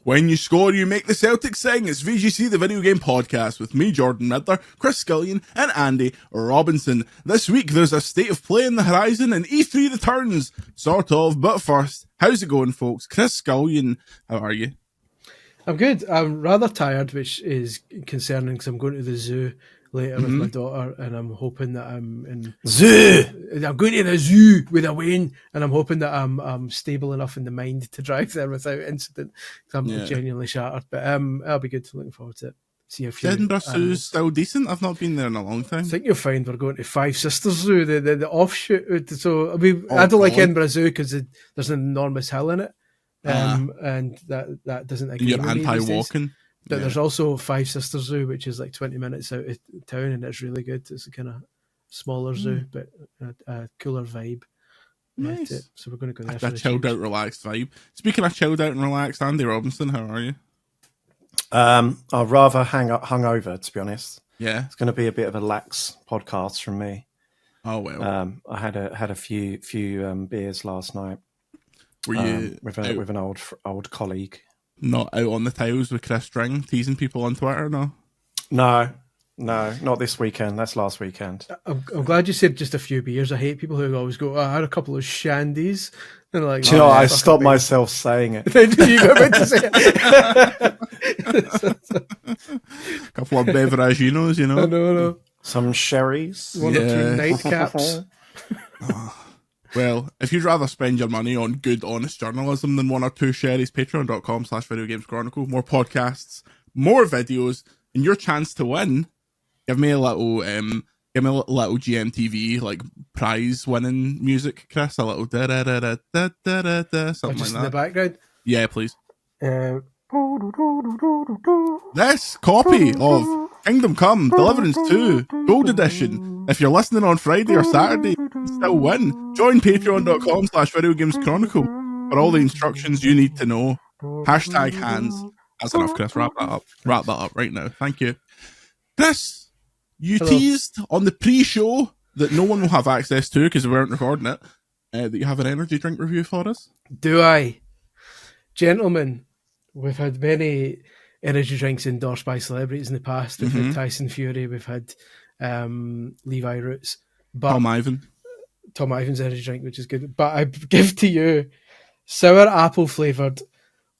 When you score, you make the Celtics sing. It's VGC, the video game podcast, with me, Jordan Midler, Chris Scullion, and Andy Robinson. This week, there's a state of play in the horizon, and E3 returns, sort of. But first, how's it going, folks? Chris Scullion, how are you? I'm good. I'm rather tired, which is concerning because I'm going to the zoo later with my daughter, and I'm hoping that I'm in zoo. I'm going to the zoo with a Wayne, and I'm hoping that I'm stable enough in the mind to drive there without incident. I'm genuinely shattered, but I'll be good. Looking forward to it. See a few. Edinburgh Zoo's still decent. I've not been there in a long time. I think you'll find we're going to Five Sisters Zoo, the offshoot. So I don't like Edinburgh Zoo because there's an enormous hill in it. And that doesn't agree You're with me anti-walking. But there's also Five Sisters Zoo, which is like 20 minutes out of town, and it's really good. It's a kind of smaller zoo, but a cooler vibe. Nice. So we're going to go there. That chilled out, relaxed vibe. Speaking of chilled out and relaxed, Andy Robinson, how are you? I'd rather hung over, to be honest. Yeah, it's going to be a bit of a lax podcast from me. Oh well. I had a few beers last night. Were you with an old colleague? Not out on the tiles with Chris String teasing people on Twitter, no? No, not this weekend. That's last weekend. I'm glad you said just a few beers. I hate people who always go, I had a couple of shandies. And like, do you know, I stopped myself saying it. You got meant to say it. A couple of beveraginos, you know? I know. Some sherries. One or two nightcaps. Well, if you'd rather spend your money on good, honest journalism than one or two sherries, patreon.com/videogameschronicle, more podcasts, more videos, and your chance to win. Give me a little GMTV like prize winning music, Chris. A little da da da da da da da something like that. In the background. Yeah, please. This copy of Kingdom Come Deliverance 2 Gold Edition. If you're listening on Friday or Saturday, you can still win. Join patreon.com/videogameschronicle for all the instructions you need to know. Hashtag hands. That's enough, Chris. Wrap that up right now. Thank you. Chris, you teased on the pre-show that no one will have access to because we weren't recording it, that you have an energy drink review for us. Do I? Gentlemen, we've had many energy drinks endorsed by celebrities in the past. We've had Tyson Fury, we've had Levi Roots. Tom Ivan's energy drink, which is good. But I give to you sour apple flavoured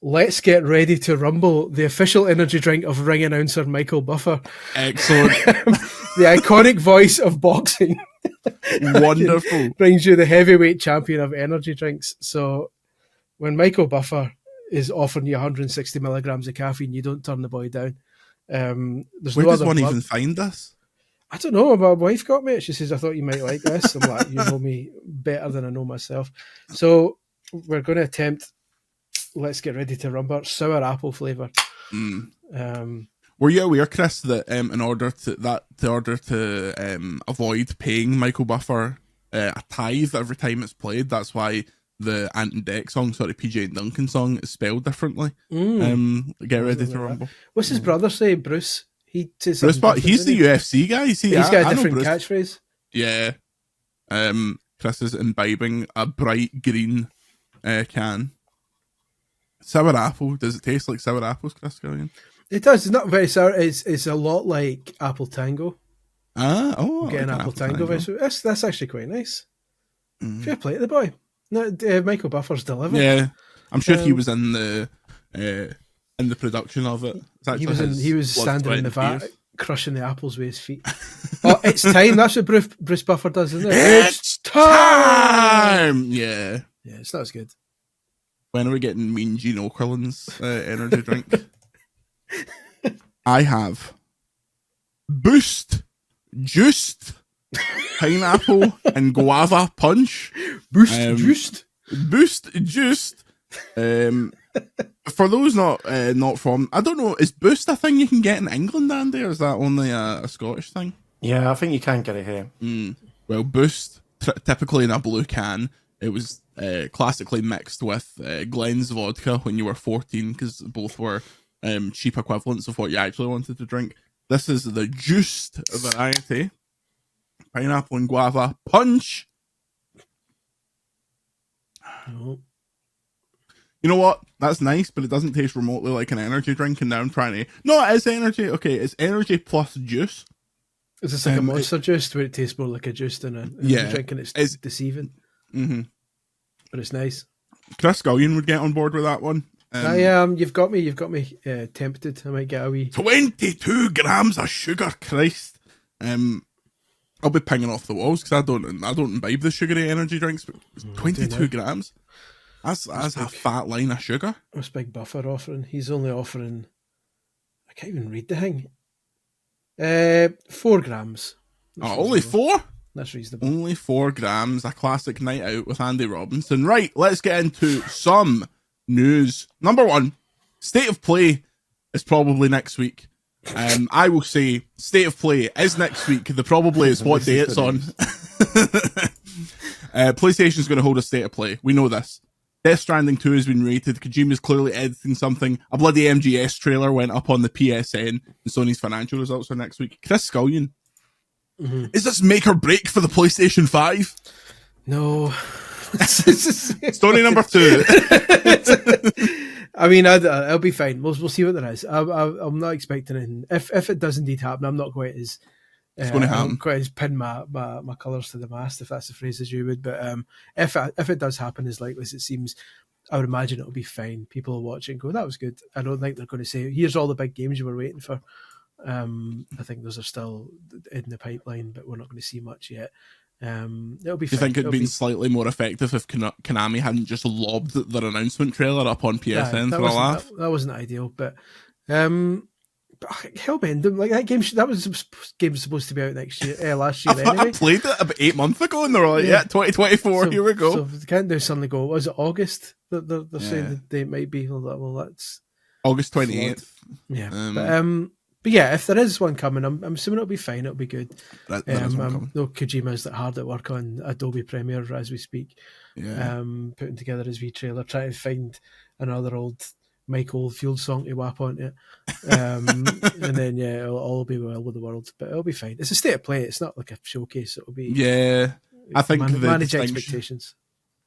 Let's Get Ready to Rumble, the official energy drink of ring announcer Michael Buffer. Excellent. The iconic voice of boxing. Wonderful. Brings you the heavyweight champion of energy drinks. So when Michael Buffer is offering you 160 milligrams of caffeine, you don't turn the boy down. Where does one even find this? I don't know. My wife got me. She says, I thought you might like this. I'm like, you know me better than I know myself. So we're going to attempt Let's Get Ready to Rumble, sour apple flavour. Were you aware, Chris, that in order to avoid paying Michael Buffer a tithe every time it's played, that's why the Ant and Dec song, PJ and Duncan song, is spelled differently? Get Ready to Rumble. What's his brother say, Bruce? He says he's the UFC guy. He's got a different catchphrase. Yeah. Chris is imbibing a bright green can. Sour apple. Does it taste like sour apples, Chris Gillian? It does. It's not very sour. It's a lot like Apple Tango. Getting Apple Tango. That's actually quite nice. Fair play to the boy. No, Michael Buffer's delivering. Yeah, I'm sure he was in the production of it. He was standing in the vat, crushing the apples with his feet. Oh, it's time. That's what Bruce Buffer does, isn't it? It's time. Yeah, it's not as good. When are we getting Mean Gene Okerlund's energy drink? I have Boost, Juiced, Pineapple, and Guava Punch. Boost, Juiced? Boost, Juiced. For those not from, I don't know, is Boost a thing you can get in England, Andy, or is that only a Scottish thing? Yeah, I think you can get it here. Well, Boost, typically in a blue can, it was classically mixed with Glen's vodka when you were 14, because both were cheap equivalents of what you actually wanted to drink. This is the juiced variety. Pineapple and guava punch. Oh. You know what? That's nice, but it doesn't taste remotely like an energy drink. And now I'm trying to. No, it is energy. Okay, it's energy plus juice. Is this like a monster juice where it tastes more like a juice than a drink, and it's deceiving? Mm-hmm. But it's nice. Chris Scullion would get on board with that one. You've got me tempted. I might get a wee 22 grams of sugar. Christ. I'll be pinging off the walls because I don't imbibe the sugary energy drinks. But 22 grams. That's a fat line of sugar. What's Big Buffer offering? He's only offering. I can't even read the thing. 4 grams. That's only 4? That's reasonable. Only 4 grams. A classic night out with Andy Robinson. Right, let's get into some news. Number 1, State of Play is probably next week. I will say State of Play is next week. The probably is what day it's on. PlayStation's going to hold a State of Play. We know this. Death Stranding 2 has been rated. Kojima's clearly editing something. A bloody MGS trailer went up on the PSN. And Sony's financial results are next week. Chris Scullion. Mm-hmm. Is this make or break for the PlayStation 5? No. Story number 2. I mean, it'll be fine. We'll see what there is. I'm not expecting anything. If it does indeed happen, I'm not quite as... It's going to happen. Quite as pin my colours to the mast, if that's the phrase as you would. But if it does happen as likely as it seems, I would imagine it'll be fine. People will watch it and go, that was good. I don't think they're going to say, here's all the big games you were waiting for. I think those are still in the pipeline, but we're not going to see much yet. It'll be fine. Do you think it'd been slightly more effective if Konami hadn't just lobbed their announcement trailer up on PSN for a laugh? That wasn't ideal, but Hellbend, like that game was supposed to be out next year, last year anyway. I played it about 8 months ago, and they were like, "Yeah, 2024, here we go." So they can't do something. Go, was it August? They're saying the date might be. Well, that's August 28th. Yeah, but yeah, if there is one coming, I'm assuming it'll be fine. It'll be good. No, Kojima's hard at work on Adobe Premiere as we speak. Yeah. Putting together his trailer, trying to find another old Mike Oldfield song to whap onto it. And then, it'll all be well with the world, but it'll be fine. It's a State of Play. It's not like a showcase. It'll be... Yeah. I think manage expectations.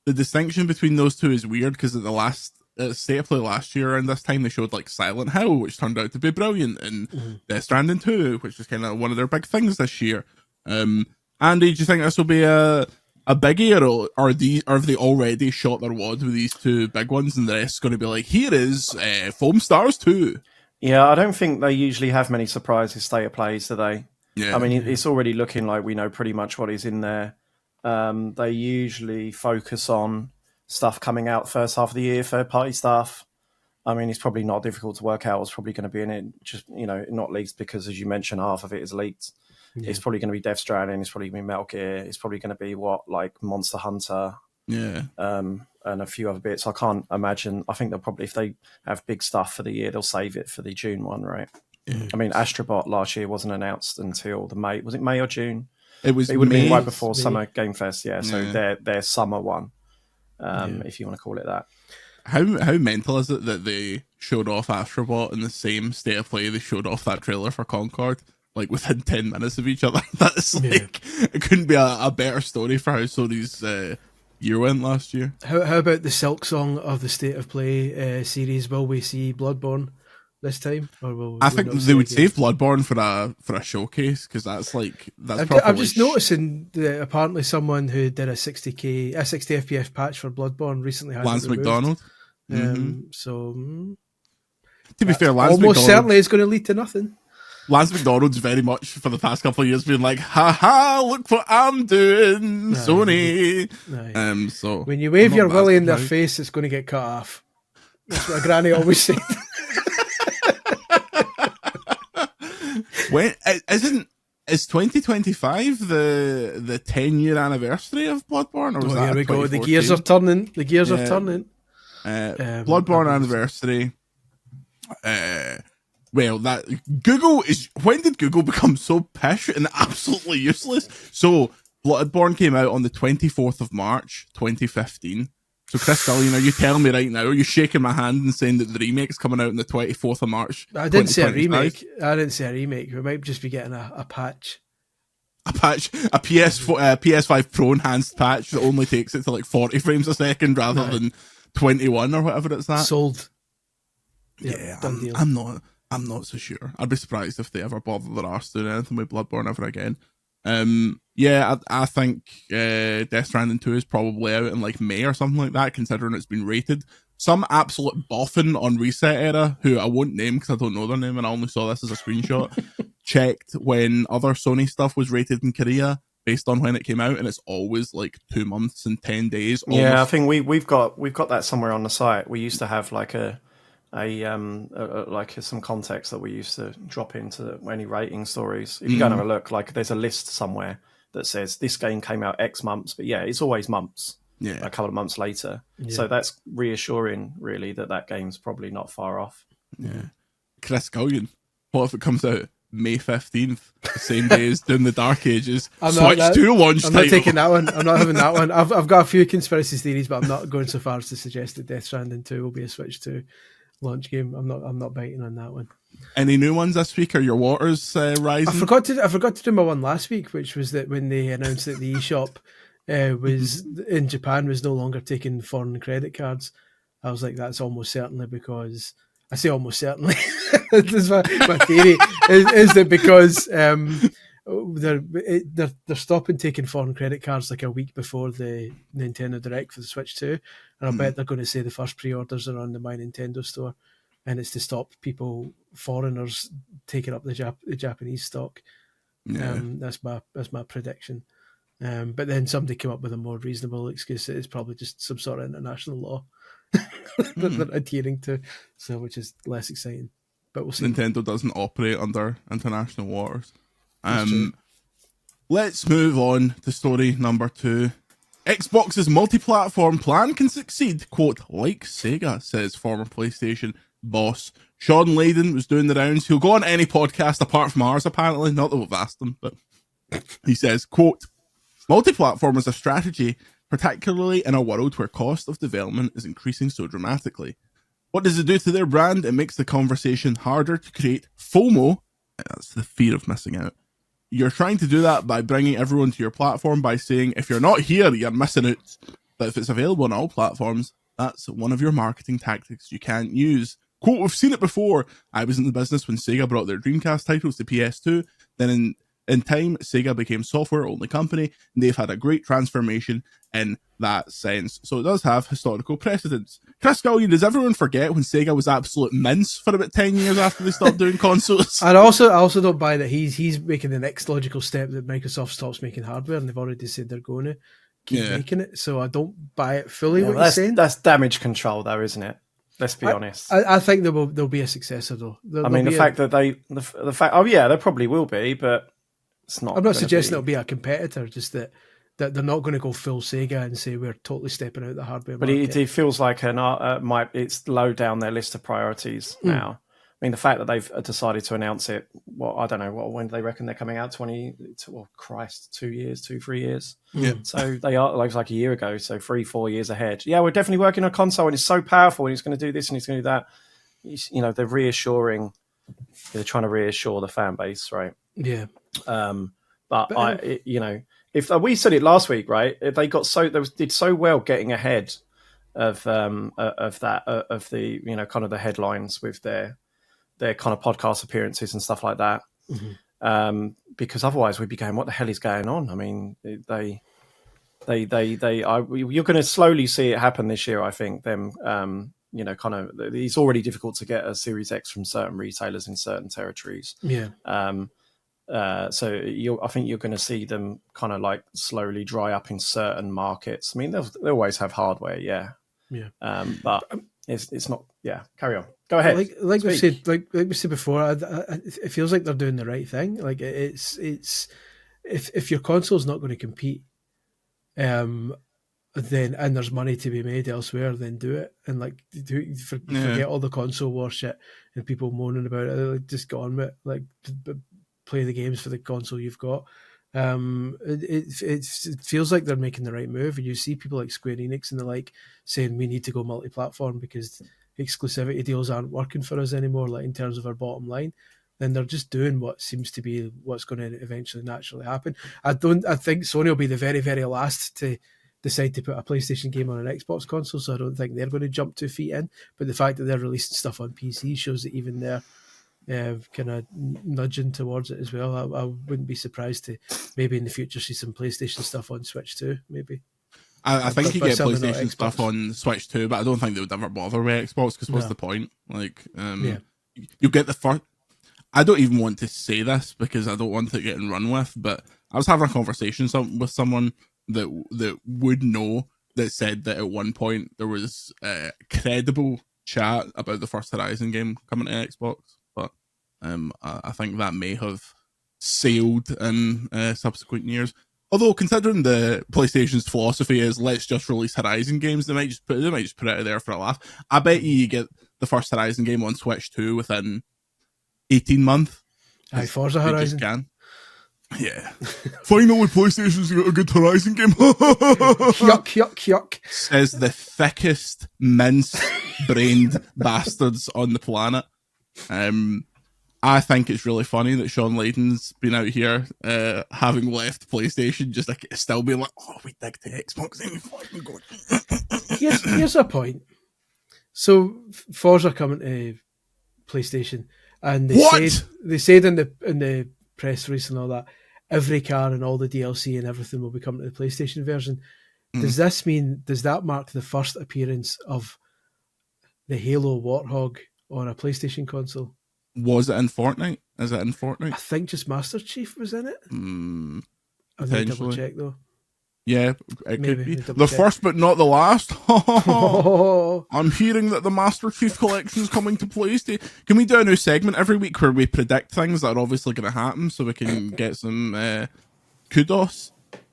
The distinction between those two is weird because at the last State of Play last year around this time, they showed like Silent Hill, which turned out to be brilliant, and Death Stranding 2, which was kind of one of their big things this year. Andy, do you think this will be a biggie, or have they already shot their wad with these 2 big ones, and the rest going to be like, here is Foam Stars 2? Yeah, I don't think they usually have many surprises State of Plays, do they? Yeah. I mean, it's already looking like we know pretty much what is in there. They usually focus on stuff coming out first half of the year, third-party stuff. I mean, it's probably not difficult to work out what's probably going to be in it, just, not least because, as you mentioned, half of it is leaked. Yeah. It's probably going to be Death Stranding. It's probably going to be Metal Gear. It's probably going to be like Monster Hunter. Yeah. And a few other bits. I can't imagine. I think they'll probably, if they have big stuff for the year, they'll save it for the June one, right? Yeah. I mean, Astrobot last year wasn't announced until the May. Was it May or June? It would have been right before Summer Game Fest. Yeah. So their summer one, if you want to call it that. How mental is it that they showed off Astrobot in the same State of Play they showed off that trailer for Concord? Like within 10 minutes of each other. That's like, it couldn't be a better story for how Sony's year went last year. How about the Silk Song of the State of Play series? Will we see Bloodborne this time? Or I think they would save Bloodborne for a showcase, because that's I'm just noticing that apparently someone who did a 60 FPS patch for Bloodborne recently had Lance McDonald. So to be fair, Lance almost McDonald certainly is going to lead to nothing. Lance McDonald's very much for the past couple of years been like, ha, look what I'm doing, Sony. So when you wave your willy in their face, it's going to get cut off. That's what Granny always said. Is 2025 the 10-year anniversary of Bloodborne? Or was that here we go. The gears are turning. Bloodborne anniversary. Well, when did Google become so pish and absolutely useless? So, Bloodborne came out on the 24th of March, 2015. So, Chris Scullion, are you telling me right now, are you shaking my hand and saying that the remake's coming out on the 24th of March? I didn't say a remake. We might just be getting a patch. A PS5 Pro enhanced patch that only takes it to like 40 frames a second rather than 21 or whatever it's at. Sold. Yep, Yeah, done deal. I'm not so sure. I'd be surprised if they ever bother their arse doing anything with Bloodborne ever again. I think Death Stranding 2 is probably out in like May or something like that, considering it's been rated. Some absolute boffin on Reset Era, who I won't name because I don't know their name and I only saw this as a screenshot, checked when other Sony stuff was rated in Korea based on when it came out, and it's always like 2 months and 10 days. Almost. Yeah, I think we've got that somewhere on the site. We used to have like some context that we used to drop into any rating stories. If you go and have a look, like there's a list somewhere that says this game came out X months, but yeah, it's always months. Yeah, a couple of months later. Yeah. So that's reassuring, really, that game's probably not far off. Yeah. Chris Gullion, what if it comes out May 15th, the same day as Doom the Dark Ages? Switch 2 launch I'm title. not taking that one. I'm not having that one. I've got a few conspiracy theories, but I'm not going so far as to suggest that Death Stranding 2 will be a Switch 2 launch game. I'm not biting on that one. Any new ones this week? Are your waters rising? I forgot to do my one last week, which was that when they announced that the eShop was in Japan was no longer taking foreign credit cards. I was like, that's almost certainly because I say almost certainly. That's my theory is that because they're stopping taking foreign credit cards like a week before the Nintendo Direct for the Switch 2, and I bet they're going to say the first pre-orders are on the My Nintendo store, and it's to stop foreigners taking up the Japanese stock. Yeah. That's my prediction. But then somebody came up with a more reasonable excuse that it's probably just some sort of international law that they're adhering to, so which is less exciting. But we'll see. Nintendo doesn't operate under international waters. Let's move on to story number 2. Xbox's multi-platform plan can succeed, quote, like Sega, says former PlayStation boss. Sean Layden was doing the rounds. He'll go on any podcast apart from ours, apparently. Not that we've asked him, but he says, quote, multi-platform is a strategy, particularly in a world where cost of development is increasing so dramatically. What does it do to their brand? It makes the conversation harder to create FOMO. That's the fear of missing out. You're trying to do that by bringing everyone to your platform by saying, if you're not here, you're missing out. But if it's available on all platforms, that's one of your marketing tactics you can't use. Quote, we've seen it before. I was in the business when Sega brought their Dreamcast titles to PS2. Then in time, Sega became software-only company, and they've had a great transformation in that sense. So it does have historical precedence. Chris Gullion, does everyone forget when Sega was absolute mince for about 10 years after they stopped doing consoles? And I also don't buy that he's making the next logical step that Microsoft stops making hardware, and they've already said they're going to keep making it. So I don't buy it fully. What you're saying? That's damage control, though, isn't it? Let's be honest. I think there'll be a successor, though. The fact there probably will be, but it's not. I'm not suggesting it'll be a competitor, just that they're not going to go full Sega and say we're totally stepping out the hardware market. But it feels like it's low down their list of priorities now. I mean, the fact that they've decided to announce it, I don't know, when do they reckon they're coming out? 2 years, 3 years. Yeah. So they are like a year ago, so 3-4 years ahead. Yeah, we're definitely working on a console and it's so powerful and it's going to do this and it's going to do that. They're reassuring, they're trying to reassure the fan base, right? Yeah. If we said it last week, right? If they did so well getting ahead of the kind of the headlines with their kind of podcast appearances and stuff like that, because otherwise we'd be going, what the hell is going on? I mean, you're going to slowly see it happen this year. I think them, it's already difficult to get a Series X from certain retailers in certain territories. Yeah. I think you're going to see them kind of like slowly dry up in certain markets. I mean, they always have hardware, yeah. But it's not. Yeah, carry on. Go ahead. Like we said before, it feels like they're doing the right thing. Like it's if your console's not going to compete, then and there's money to be made elsewhere, then do it. And forget all the console war shit and people moaning about it. Like, just get on with it. Like play the games for the console you've got. It feels like they're making the right move, and you see people like Square Enix and the like saying we need to go multi-platform because exclusivity deals aren't working for us anymore, like in terms of our bottom line. Then they're just doing what seems to be what's going to eventually naturally happen. I think Sony will be the very, very last to decide to put a PlayStation game on an Xbox console, so I don't think they're going to jump 2 feet in. But the fact that they're releasing stuff on PC shows that even they're kind of nudging towards it as well. I wouldn't be surprised to maybe in the future see some PlayStation stuff on Switch too, maybe. I think you But get certainly not PlayStation stuff Xbox. on Switch too, but I don't think they would ever bother with Xbox, because what's No. the point? Like, Yeah. you get the first. I don't even want to say this because I don't want it getting run with, but I was having a conversation with someone that would know, that said that at one point there was credible chat about the first Horizon game coming to Xbox, but I think that may have sailed in subsequent years. Although, considering the PlayStation's philosophy is let's just release Horizon games, they might just put it out there for a laugh. I bet you get the first Horizon game on Switch 2 within 18 months. Aye, Forza They Horizon. just can. Yeah. Finally, PlayStation's got a good Horizon game. Yuck, yuck, yuck. Says the thickest, mince-brained bastards on the planet. I think it's really funny that Sean Layden's been out here, having left PlayStation, just like still being like, "Oh, we dig to Xbox." And we fucking go. Here's a point. So Forza coming to PlayStation, and they said in the press release and all that, every car and all the DLC and everything will be coming to the PlayStation version. Does that mark the first appearance of the Halo Warthog on a PlayStation console? Was it in Fortnite? Is it in Fortnite? I think just Master Chief was in it. Mm, I'll need to double check though. Yeah, it Maybe, could be. double The check. first but not the last. Oh, I'm hearing that the Master Chief Collection is coming to PlayStation. Can we do a new segment every week where we predict things that are obviously going to happen so we can get some kudos?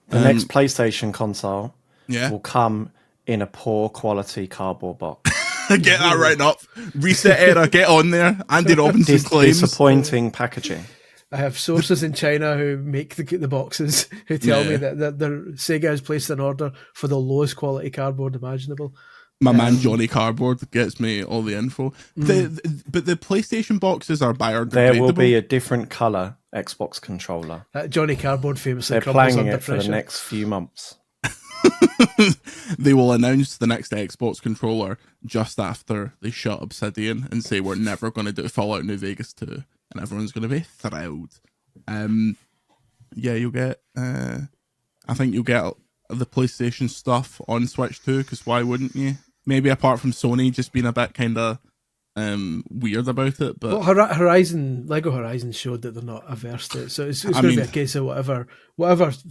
The next PlayStation console Yeah. will come in a poor quality cardboard box. Get that right up. Reset era, get on there. Andy Robinson claims. Disappointing packaging. I have sources in China who make the boxes who tell me that Sega has placed an order for the lowest quality cardboard imaginable. My man Johnny Cardboard gets me all the info. But the PlayStation boxes are biodegradable. There will be a different color Xbox controller. Johnny Cardboard famously They're crumbles playing under it for pressure. the next few months. They will announce the next Xbox controller just after they shut Obsidian and say we're never going to do Fallout New Vegas 2, and everyone's going to be thrilled. Yeah, you'll get. I think you'll get the PlayStation stuff on Switch too, because why wouldn't you? Maybe apart from Sony just being a bit kind of weird about it, but Lego Horizon showed that they're not averse to it, so it's going to be a case of whatever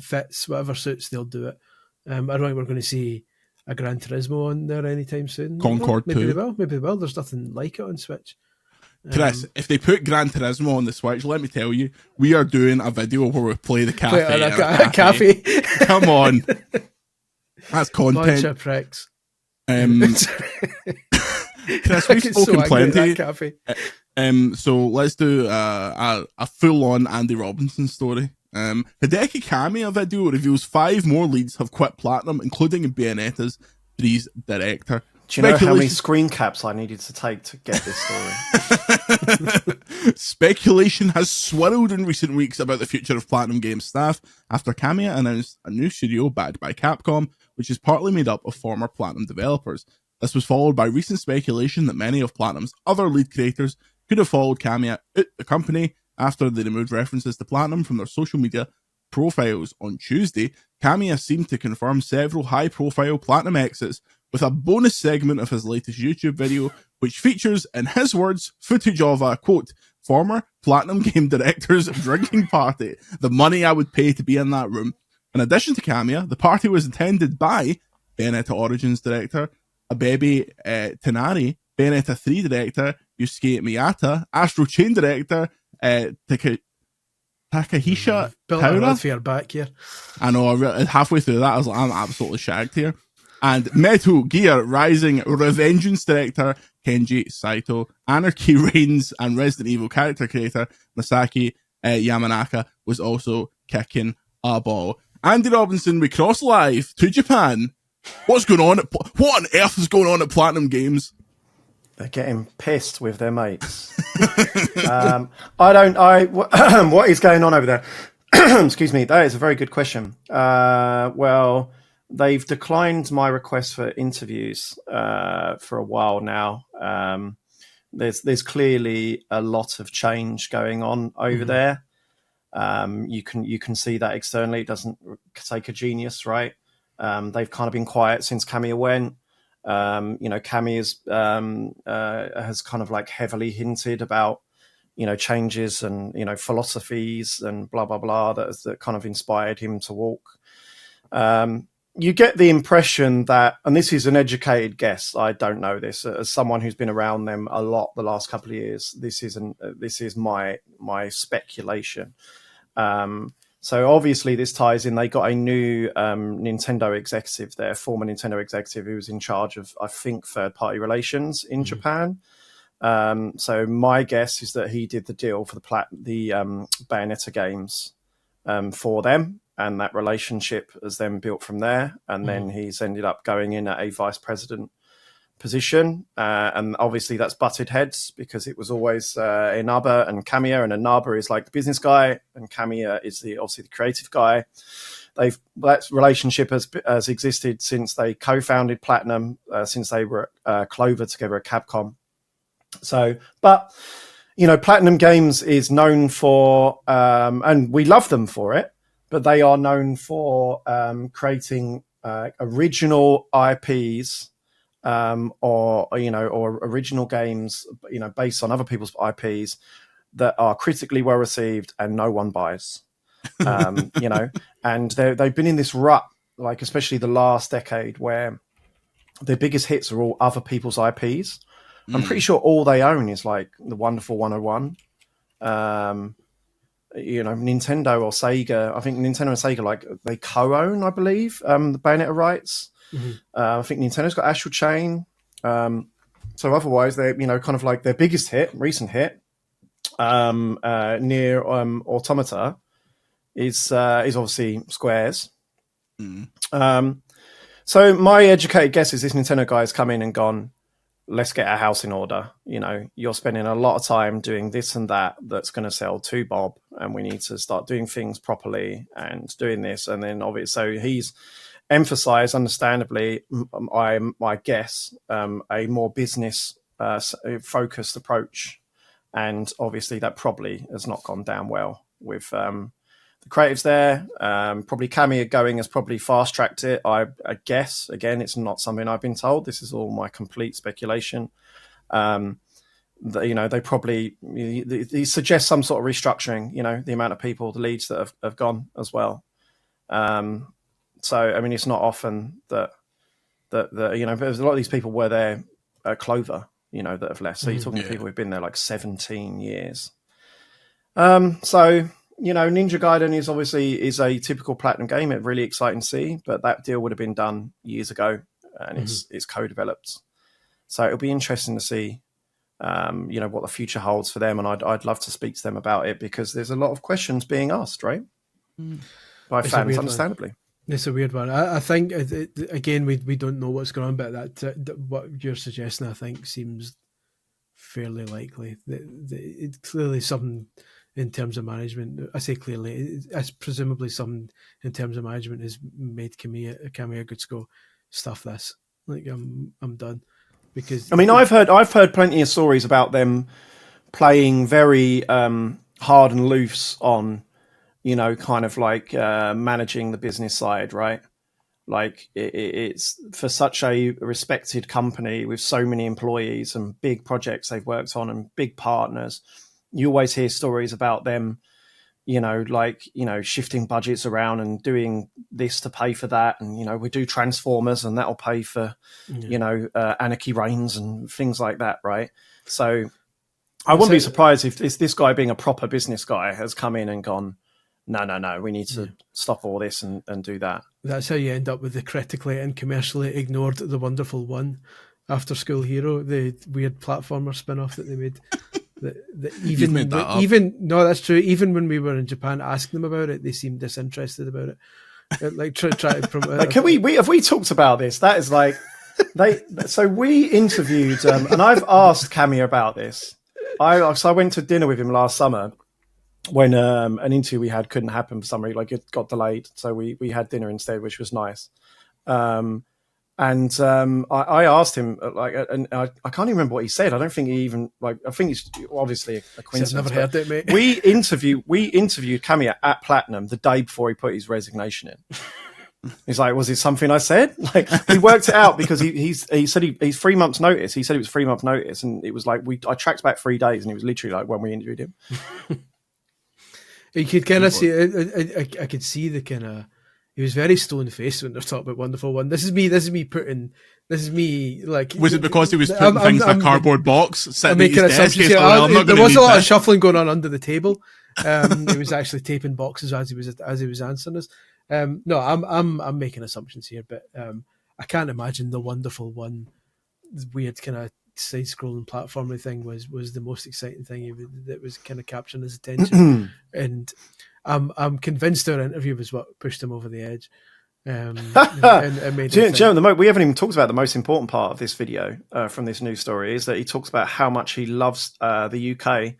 fits, whatever suits, they'll do it. I don't think we're going to see a Gran Turismo on there anytime soon. Concord maybe 2. Maybe they will. There's nothing like it on Switch. Chris, if they put Gran Turismo on the Switch, let me tell you, we are doing a video where we play the cafe. Play in a cafe. Come on, that's Bunch content. of pricks. Chris, we've spoken plenty. Cafe. So let's do a full-on Andy Robinson story. Hideki Kamiya video reveals 5 more leads have quit Platinum, including Bayonetta's 3's director. Do you know how many screen caps I needed to take to get this story? Speculation has swirled in recent weeks about the future of Platinum Games staff after Kamiya announced a new studio backed by Capcom, which is partly made up of former Platinum developers. This was followed by recent speculation that many of Platinum's other lead creators could have followed Kamiya out the company after they removed references to Platinum from their social media profiles. On Tuesday, Kamiya seemed to confirm several high-profile Platinum exits with a bonus segment of his latest YouTube video, which features, in his words, footage of a, quote, former Platinum game director's drinking party, the money I would pay to be in that room. In addition to Kamiya, the party was attended by Bayonetta Origins director Abebe Tenari, Bayonetta 3 director Yusuke Miyata, Astro Chain director Takahisha Built a Taura. rod for your back here. I know, halfway through that, I was like, I'm absolutely shagged here. And Metal Gear Rising Revengeance director Kenji Saito, Anarchy Reigns and Resident Evil character creator Masaki Yamanaka was also kicking a ball. Andy Robinson, we cross live to Japan. What's going on? What on earth is going on at Platinum Games? They're getting pissed with their mates. What is going on over there? Excuse me. That is a very good question. Well, they've declined my request for interviews for a while now. There's clearly a lot of change going on over there. You can see that externally. It doesn't take a genius, right? They've kind of been quiet since Camille went. Camille has kind of like heavily hinted about changes and philosophies and blah blah blah that kind of inspired him to walk. You get the impression that, and this is an educated guess, I don't know this, as someone who's been around them a lot the last couple of years, this is my speculation. So obviously this ties in, they got a new Nintendo executive there, former Nintendo executive, who was in charge of, I think, third-party relations in Japan. So my guess is that he did the deal for the Bayonetta games for them, and that relationship has then built from there. And then he's ended up going in at a vice president position. And obviously that's butted heads because it was always Inaba and Kamiya, and Inaba is like the business guy and Kamiya is obviously the creative guy. That relationship has existed since they co-founded Platinum, since they were Clover together at Capcom. So, but Platinum Games is known for, and we love them for it, but they are known for creating original IPs, or original games, based on other people's IPs that are critically well received and no one buys. And they've been in this rut, like especially the last decade, where their biggest hits are all other people's IPs. I'm pretty sure all they own is like the Wonderful 101. Nintendo or Sega. I think Nintendo and Sega, like, they co-own, I believe, the Bayonetta rights. I think Nintendo's got Astral Chain. So otherwise, they're kind of like their biggest recent hit, near Automata, is obviously Square's. So my educated guess is this Nintendo guy's come in and gone, let's get our house in order. You're spending a lot of time doing this and that's going to sell to Bob, and we need to start doing things properly and doing this. And then obviously, so he's emphasized, understandably, I guess, a more business focused approach. And obviously that probably has not gone down well with the creatives there. Probably Kamiya going has probably fast tracked it. I guess, again, it's not something I've been told. This is all my complete speculation. They probably they suggest some sort of restructuring. The amount of people, the leads that have gone as well. So I mean, it's not often that there's a lot of these people were there at Clover, that have left. So you're talking to people who've been there like 17 years. So. Ninja Gaiden is a typical Platinum game. It's really exciting to see, but that deal would have been done years ago, and it's co-developed. So it'll be interesting to see, what the future holds for them, and I'd love to speak to them about it because there's a lot of questions being asked, right, by fans, understandably. It's a weird one. I think again we don't know what's going on, but that what you're suggesting, I think, seems fairly likely. It's clearly something. In terms of management, I say clearly, as presumably some in terms of management has made Kamiya Goods go, stuff this. Like I'm done, because I mean I've heard plenty of stories about them playing very hard and loose on, kind of like managing the business side, right? Like it's for such a respected company with so many employees and big projects they've worked on and big partners. You always hear stories about them, shifting budgets around and doing this to pay for that. And, we do Transformers and that'll pay for, Anarchy Reigns and things like that, right? So I wouldn't be surprised if this guy, being a proper business guy, has come in and gone, no, we need to stop all this and do that. That's how you end up with the critically and commercially ignored The Wonderful One, After School Hero, the weird platformer spin-off that they made. No, that's true. Even when we were in Japan asking them about it, they seemed disinterested about it. Like try to promote. Like, have we talked about this? That is like So we interviewed, and I've asked Kamiya about this. I went to dinner with him last summer when an interview we had couldn't happen for some reason. Like, it got delayed, so we had dinner instead, which was nice. I asked him and I can't even remember what he said. I don't think he even I think it's obviously a coincidence. I've never heard it, mate. We interviewed Camille at Platinum the day before he put his resignation in. He's like, was it something I said? Like, we worked it out because he said he's 3 months notice. He said it was 3 months notice, and it was like I tracked back 3 days, and it was literally like when we interviewed him. You could kind of see. I could see the kind of. He was very stone faced when they're talking about Wonderful One. This is me like. Was it because he was putting things in a cardboard box, sitting at his desk? There was a lot of shuffling going on under the table. He was actually taping boxes as he was answering us. No, I'm making assumptions here, but I can't imagine the Wonderful One weird kind of side-scrolling platforming thing was the most exciting thing that was kind of capturing his attention. And I'm convinced our interview was what pushed him over the edge. And made we haven't even talked about the most important part of this video from this news story is that he talks about how much he loves the UK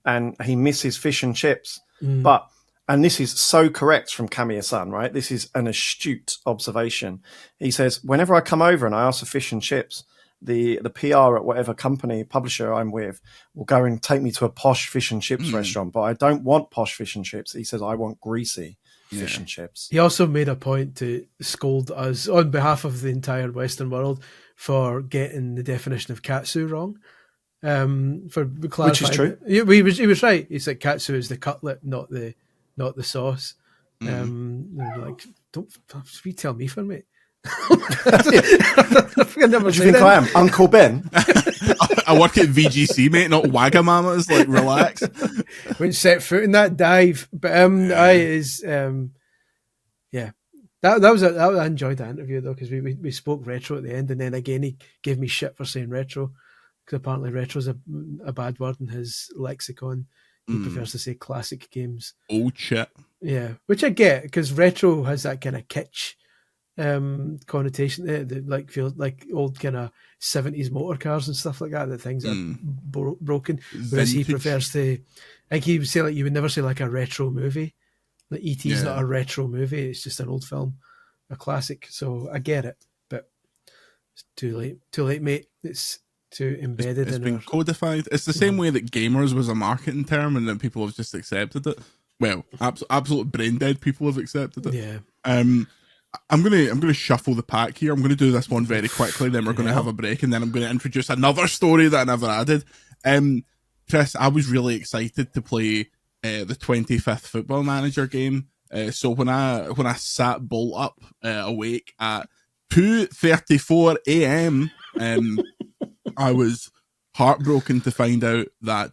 and he misses fish and chips. And this is so correct from Kamiya-san, right? This is an astute observation. He says, whenever I come over and I ask for fish and chips, the PR at whatever company, publisher I'm with, will go and take me to a posh fish and chips restaurant. But I don't want posh fish and chips. He says, I want greasy fish and chips. He also made a point to scold us on behalf of the entire Western world for getting the definition of katsu wrong. For clarifying, which is true. He was right. He said katsu is the cutlet, not the sauce. Like, don't you tell me for me. What do you think I am, Uncle Ben? I work at VGC, mate, not Wagamamas. Like, relax. Wouldn't set foot in that dive, but That I enjoyed that interview though, because we spoke retro at the end, and then again he gave me shit for saying retro because apparently retro's a bad word in his lexicon. He prefers to say classic games. Old shit. Yeah, which I get because retro has that kind of kitsch connotation that like feels like old kind of 70s motor cars and stuff like that things are broken, whereas he prefers to, I think he would say, like, you would never say like a retro movie, like E.T.'s not a retro movie, it's just an old film, a classic. So I get it, but it's too late, mate. It's too embedded. It's been codified. It's the same way that gamers was a marketing term and then people have just accepted it. Well, absolute brain dead people have accepted it. Yeah. I'm gonna shuffle the pack here. I'm gonna do this one very quickly, then we're gonna have a break, and then I'm gonna introduce another story that I never added. Chris, I was really excited to play the 25th Football Manager game. So when I sat bolt up awake at 2:34 a.m., I was heartbroken to find out that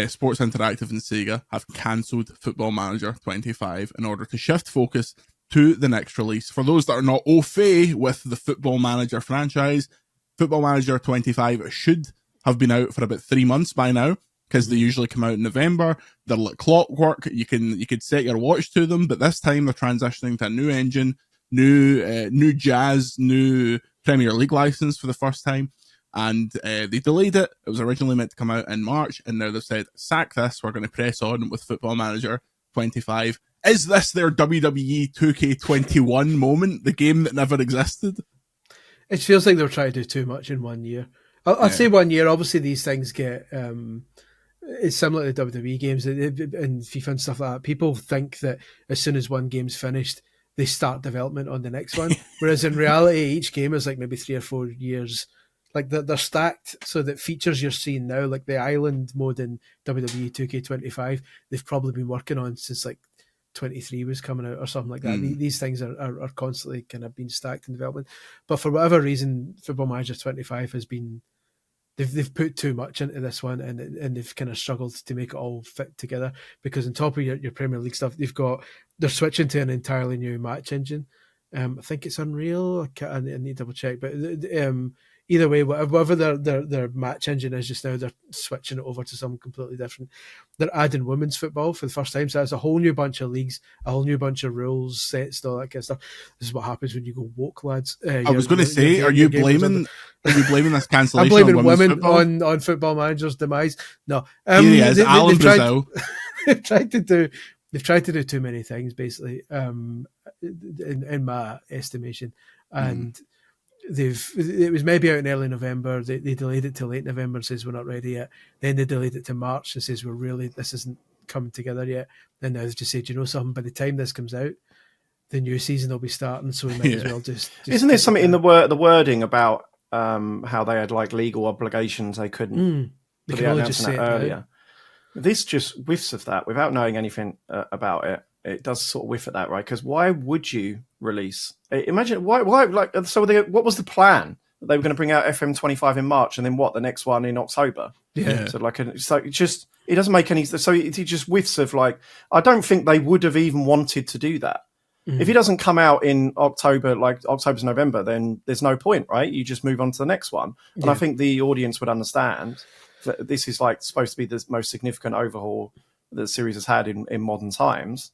Sports Interactive and Sega have cancelled Football Manager 25 in order to shift focus to the next release. For those that are not au fait with the Football Manager franchise, Football Manager 25 should have been out for about 3 months by now, because they usually come out in November. They're like clockwork. You could set your watch to them, but this time they're transitioning to a new engine, new jazz, new Premier League license for the first time. And they delayed it. It was originally meant to come out in March, and now they've said, sack this, we're going to press on with Football Manager 25. Is this their WWE 2K21 moment, the game that never existed? It feels like they were trying to do too much in 1 year. I'd say 1 year. Obviously, these things get... it's similar to WWE games and FIFA and stuff like that. People think that as soon as one game's finished, they start development on the next one. Whereas in reality, each game is like maybe 3 or 4 years. Like they're stacked so that features you're seeing now, like the island mode in WWE 2K25, they've probably been working on since like 23 was coming out or something like that. These things are constantly kind of being stacked in development. But for whatever reason, Football Manager 25 has been... They've put too much into this one, and they've kind of struggled to make it all fit together, because on top of your Premier League stuff, they're switching to an entirely new match engine. I think it's Unreal. I need to double check, but either way, whatever their match engine is just now, they're switching it over to something completely different. They're adding women's football for the first time, so that's a whole new bunch of leagues, a whole new bunch of rules, sets, all that kind of stuff. This is what happens when you go woke, lads. I was going to say, are you blaming this cancellation? I'm blaming on women on Football Manager's demise. No, here he is, Alan Brazil. They've tried to do too many things, basically, in my estimation. and it was maybe out in early November. They delayed it till late November and says we're not ready yet. Then they delayed it to March and says this isn't coming together yet. Then now they've just said, you know something, by the time this comes out, the new season will be starting, so we might as well just isn't there something in the wording about how they had like legal obligations they couldn't they can only just say it earlier. This just whiffs of that without knowing anything about it. It does sort of whiff at that, right? Because why would you release? Imagine why like so. What was the plan? They were going to bring out FM25 in March, and then what? The next one in October. Yeah. So like, it doesn't make any. So it just whiffs of like. I don't think they would have even wanted to do that. If it doesn't come out in October, like October to November, then there's no point, right? You just move on to the next one. And I think the audience would understand that this is like supposed to be the most significant overhaul that the series has had in modern times.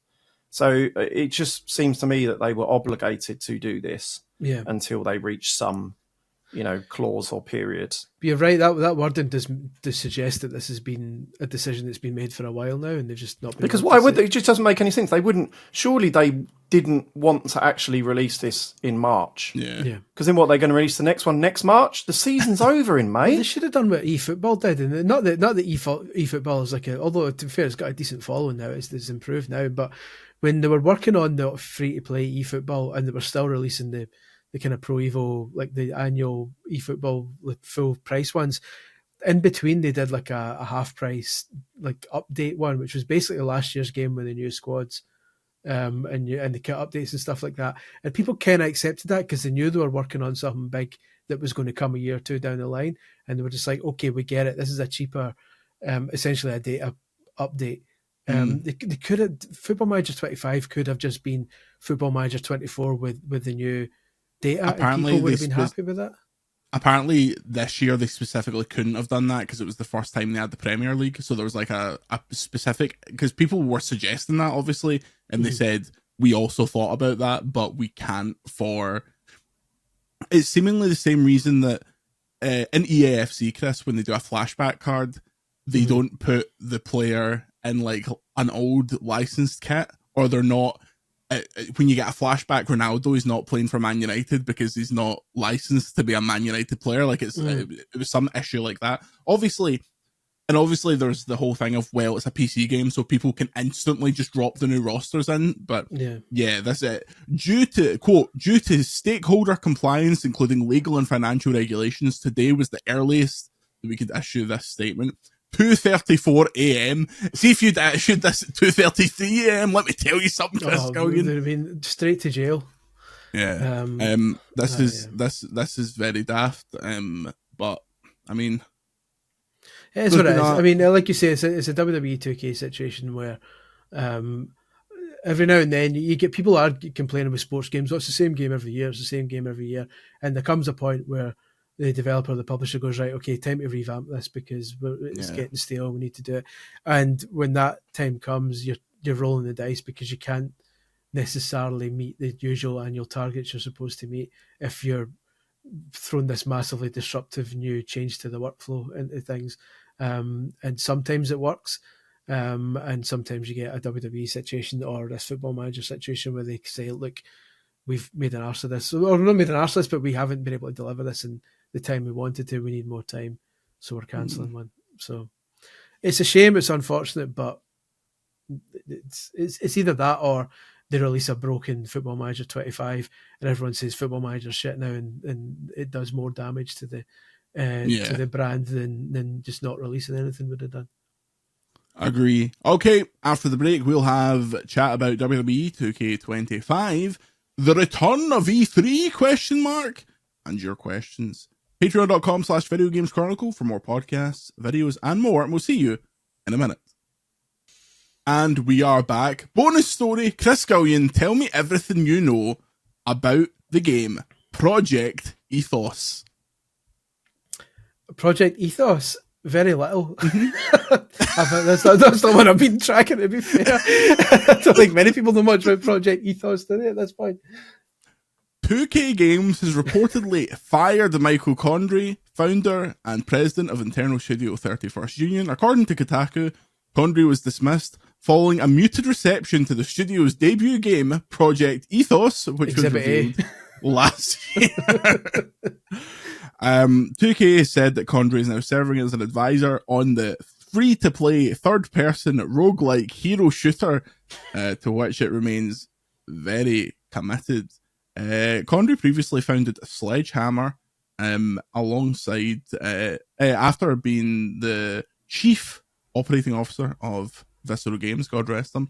So it just seems to me that they were obligated to do this until they reach some, clause or period. But you're right. That wording does suggest that this has been a decision that's been made for a while now, and they've just not been. Because why would they? It just doesn't make any sense. They wouldn't. Surely they didn't want to actually release this in March. Yeah. Because then what, they're going to release the next one next March? The season's over in May. Well, they should have done what eFootball did, and not that eFootball is like although to be fair, it's got a decent following now. It's improved now, but when they were working on the free to play eFootball and they were still releasing the kind of Pro Evo, like the annual eFootball like full price ones, in between they did like a half price like update one, which was basically last year's game with the new squads. And the kit updates and stuff like that, and people kind of accepted that because they knew they were working on something big that was going to come a year or two down the line, and they were just like, okay, we get it. This is a cheaper, essentially a data update. They could have Football Manager 25 could have just been Football Manager 24 with the new data. Apparently, and people would have been happy with that. Apparently, this year they specifically couldn't have done that because it was the first time they had the Premier League. So there was like a specific, because people were suggesting that obviously, and they said we also thought about that, but we can't for. It's seemingly the same reason that in EAFC, Chris, when they do a flashback card, they don't put the player in like an old licensed kit, or they're not. When you get a flashback, Ronaldo is not playing for Man United because he's not licensed to be a Man United player. Like it was some issue like that. Obviously there's the whole thing of, well, it's a PC game, so people can instantly just drop the new rosters in. But yeah, that's it. Due to stakeholder compliance, including legal and financial regulations, today was the earliest that we could issue this statement. 2:34 a.m. See if you'd issued this at 2:33 a.m. Let me tell you something, Chris Scullion. They'd have been straight to jail. Yeah. This is very daft. But I mean, it is what it is. I mean, like you say, it's a WWE 2K situation where every now and then you get people are complaining with sports games. Oh, it's the same game every year. It's the same game every year, and there comes a point where the developer, the publisher goes, right, okay, time to revamp this because it's getting stale. We need to do it. And when that time comes, you're rolling the dice because you can't necessarily meet the usual annual targets you're supposed to meet if you're throwing this massively disruptive new change to the workflow into things. And sometimes it works. And sometimes you get a WWE situation or this Football Manager situation where they say, look, we've made an arse of this. Or not made an arse of this, but we haven't been able to deliver this in the time we wanted to. We need more time. So we're cancelling one. So it's a shame. It's unfortunate, but it's either that or they release a broken Football Manager 25 and everyone says Football Manager shit now, and it does more damage to the brand than just not releasing anything would have done. Agree. Okay, after the break, we'll have chat about WWE 2K25, the return of E3 ? And your questions. Patreon.com/Video Games Chronicle for more podcasts, videos, and more. And we'll see you in a minute. And we are back. Bonus story. Chris Scullion, tell me everything you know about the game Project Ethos. Project Ethos? Very little. That's not what I've been tracking, to be fair. I don't think many people know much about Project Ethos, do they, at this point? 2K Games has reportedly fired Michael Condrey, founder and president of Internal Studio 31st Union. According to Kotaku, Condrey was dismissed following a muted reception to the studio's debut game, Project Ethos, which Exhibit was revealed. last year. 2K said that Condrey is now serving as an advisor on the free-to-play third-person roguelike hero shooter, to which it remains very committed. Condrey previously founded Sledgehammer, alongside after being the chief operating officer of Visceral Games, God rest them.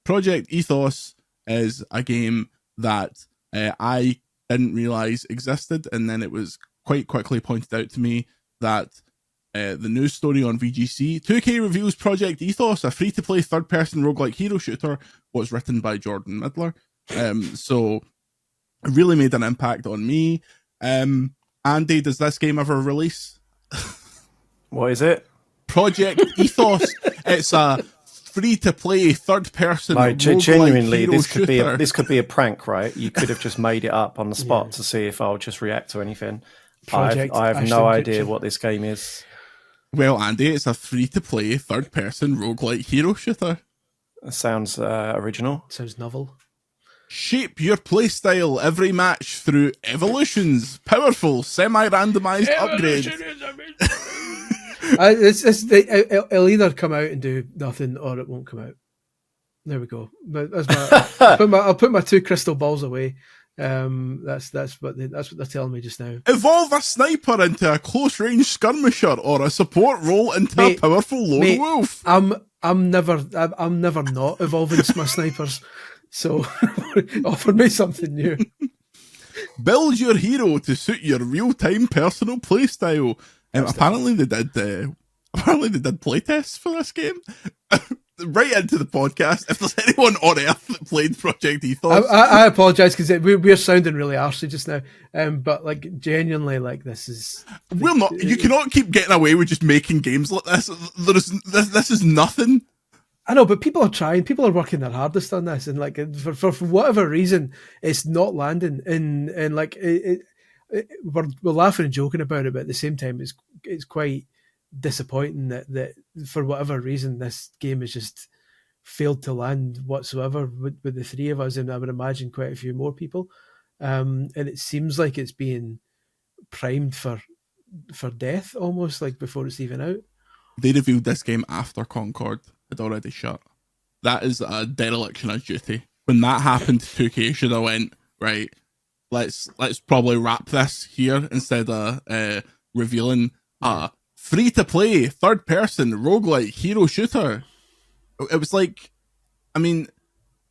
Project Ethos is a game that I didn't realize existed, and then it was quite quickly pointed out to me that the news story on VGC, 2K reveals Project Ethos, a free-to-play third-person roguelike hero shooter, was written by Jordan Midler. So it really made an impact on me. Andy, does this game ever release? What is it? Project Ethos. It's a free-to-play third-person like, roguelike genuinely, hero shooter. this could be a prank, right? You could have just made it up on the spot to see if I'll just react to anything. I have no idea what this game is. Well, Andy, it's a free-to-play third-person roguelike hero shooter. It sounds original. Sounds novel. Shape your playstyle every match through evolutions, powerful, semi-randomized upgrades. It'll either come out and do nothing, or it won't come out. There we go. But that's I'll put my two crystal balls away. That's what they're telling me just now. Evolve a sniper into a close range skirmisher, or a support role into a powerful lone wolf. I'm never not evolving my snipers. So offer me something new. Build your hero to suit your real-time personal playstyle. Apparently they did playtests for this game. Right into the podcast. If there's anyone on Earth that played Project Ethos, I apologise because we're sounding really arsey just now. But like genuinely, like this is we're not. You cannot keep getting away with just making games like this. This is nothing. I know, but people are trying. People are working their hardest on this, and like for whatever reason, it's not landing. And like we're laughing and joking about it, but at the same time, it's quite disappointing that for whatever reason this game has just failed to land whatsoever with the three of us, and I would imagine quite a few more people. And it seems like it's being primed for death almost, like before it's even out. They revealed this game after Concord had already shut. That is a dereliction of duty. When that happened, 2K should have went, right, let's probably wrap this here instead of revealing a free-to-play, third-person, roguelike hero shooter. It was like, I mean,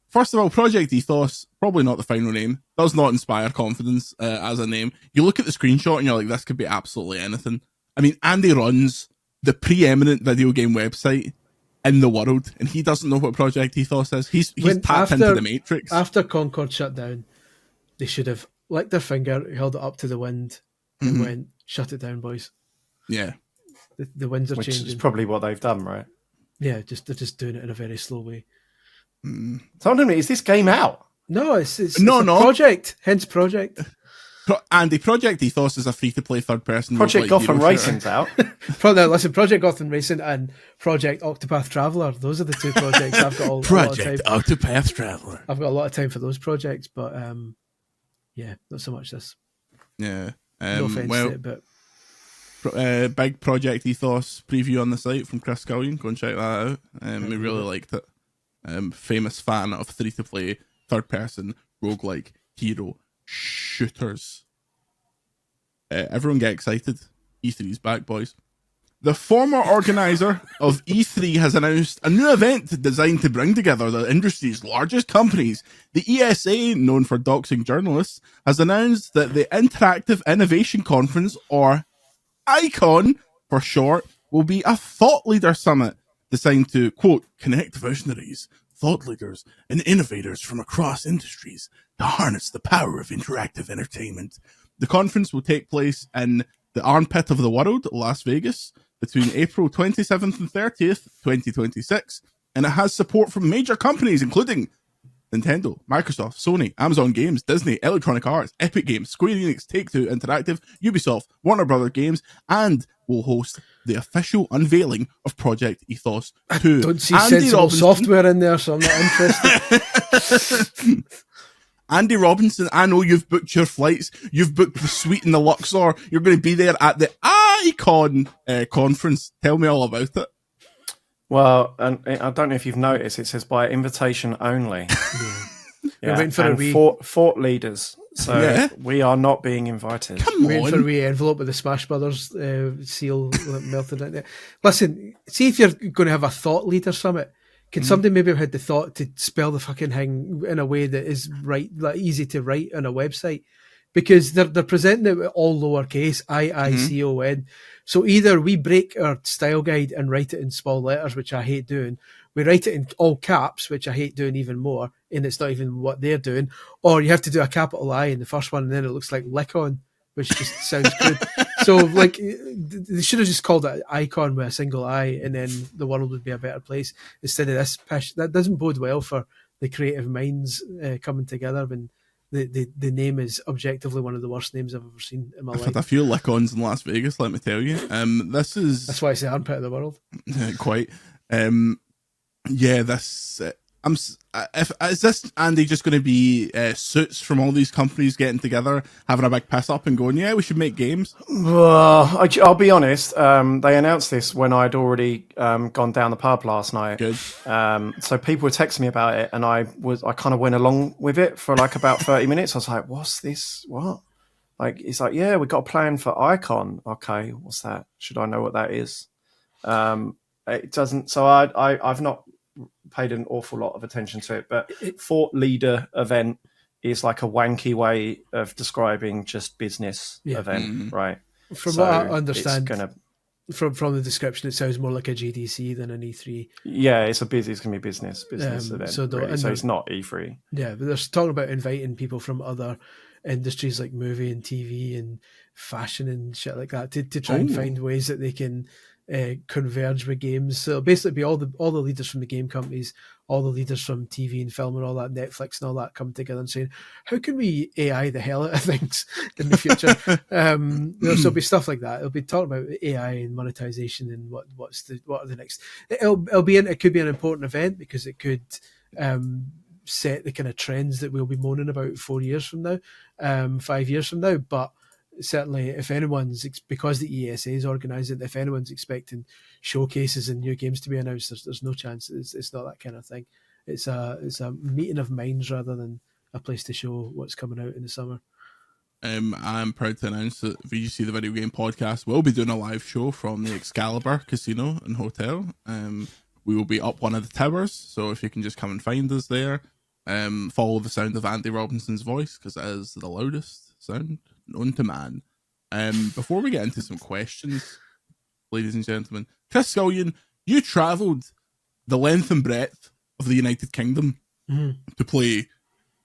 first of all, Project Ethos, probably not the final name, does not inspire confidence as a name. You look at the screenshot and you're like, this could be absolutely anything. I mean, Andy runs the preeminent video game website in the world, and he doesn't know what Project Ethos is. He's tapped into the Matrix. After Concord shut down, they should have licked their finger, held it up to the wind, and went, shut it down, boys. Yeah. The winds are changing. Which is probably what they've done, right? Yeah, they're just doing it in a very slow way. So I'm wondering, is this game out? No, it's a project, hence Project. Andy, Project Ethos is a free-to-play third-person. Project Gotham Racing's out. Listen, Project Gotham Racing and Project Octopath Traveler. Those are the two projects I've got a lot of time. Project Octopath Traveler. I've got a lot of time for those projects, but yeah, not so much this. Yeah. No offense to it, but big Project Ethos preview on the site from Chris Scullion. Go and check that out. We really liked it. Famous fan of free-to-play third-person roguelike hero shooters. Everyone get excited. E3's back, boys. The former organizer of E3 has announced a new event designed to bring together the industry's largest companies. The ESA, known for doxing journalists, has announced that the Interactive Innovation Conference, or ICON for short, will be a thought leader summit designed to, quote, connect visionaries, thought leaders, and innovators from across industries to harness the power of interactive entertainment. The conference will take place in the armpit of the world, Las Vegas, between April 27th and 30th, 2026, and it has support from major companies including Nintendo, Microsoft, Sony, Amazon Games, Disney, Electronic Arts, Epic Games, Square Enix, Take-Two Interactive, Ubisoft, Warner Bros. Games, and will host the official unveiling of Project Ethos 2. I don't see sensible software in there, so I'm not interested. Andy Robinson, I know you've booked your flights. You've booked the suite in the Luxor. You're going to be there at the Icon conference. Tell me all about it. Well, and I don't know if you've noticed, it says by invitation only. We're waiting for and fort leaders. So we are not being invited. Come waiting on. for a wee envelope with the Smash Brothers seal melted in there. Listen, see if you're going to have a thought leader summit. Can somebody maybe have had the thought to spell the fucking thing in a way that is like easy to write on a website? Because they're presenting it with all lowercase, IICON. So either we break our style guide and write it in small letters, which I hate doing. We write it in all caps, which I hate doing even more, and it's not even what they're doing. Or you have to do a capital I in the first one, and then it looks like Lickon, which just sounds good. So, like, they should have just called it Icon with a single I, and then the world would be a better place instead of this pish. That doesn't bode well for the creative minds coming together when the name is objectively one of the worst names I've ever seen in my I've life. had a few Lickons in Las Vegas, let me tell you. That's why it's the armpit of the world. Quite. This is this Andy just going to be suits from all these companies getting together, having a big piss up and going, yeah, we should make games? Well, I'll be honest. They announced this when I'd already gone down the pub last night. Good. So people were texting me about it, and I kind of went along with it for like about 30 minutes. I was like, "What's this? What?" Like, it's like, "Yeah, we got a plan for Icon." Okay, what's that? Should I know what that is? It doesn't. So I've not paid an awful lot of attention to it, but thought leader event is like a wanky way of describing just business event, right? From what I understand, from the description, it sounds more like a GDC than an E3. Yeah, it's going to be a business event. So it's not E3. Yeah, but they're talking about inviting people from other industries like movie and TV and fashion and shit like that to try and find ways that they can converge with games. So it'll basically be all the leaders from the game companies, all the leaders from TV and film and all that, Netflix and all that, come together and saying, how can we AI the hell out of things in the future? So it'll be stuff like that. It'll be talking about AI and monetization and what are the next. It could be an important event because it could set the kind of trends that we'll be moaning about 4 years from now, 5 years from now. But certainly, if anyone's, because the ESA is organising, if anyone's expecting showcases and new games to be announced, there's no chance. It's not that kind of thing. It's a meeting of minds rather than a place to show what's coming out in the summer. I'm proud to announce that VGC, the Video Game Podcast, will be doing a live show from the Excalibur Casino and Hotel. We will be up one of the towers, so if you can just come and find us there, follow the sound of Andy Robinson's voice, because it is the loudest sound known to man. Before we get into some questions, ladies and gentlemen, Chris Scullion, you travelled the length and breadth of the United Kingdom to play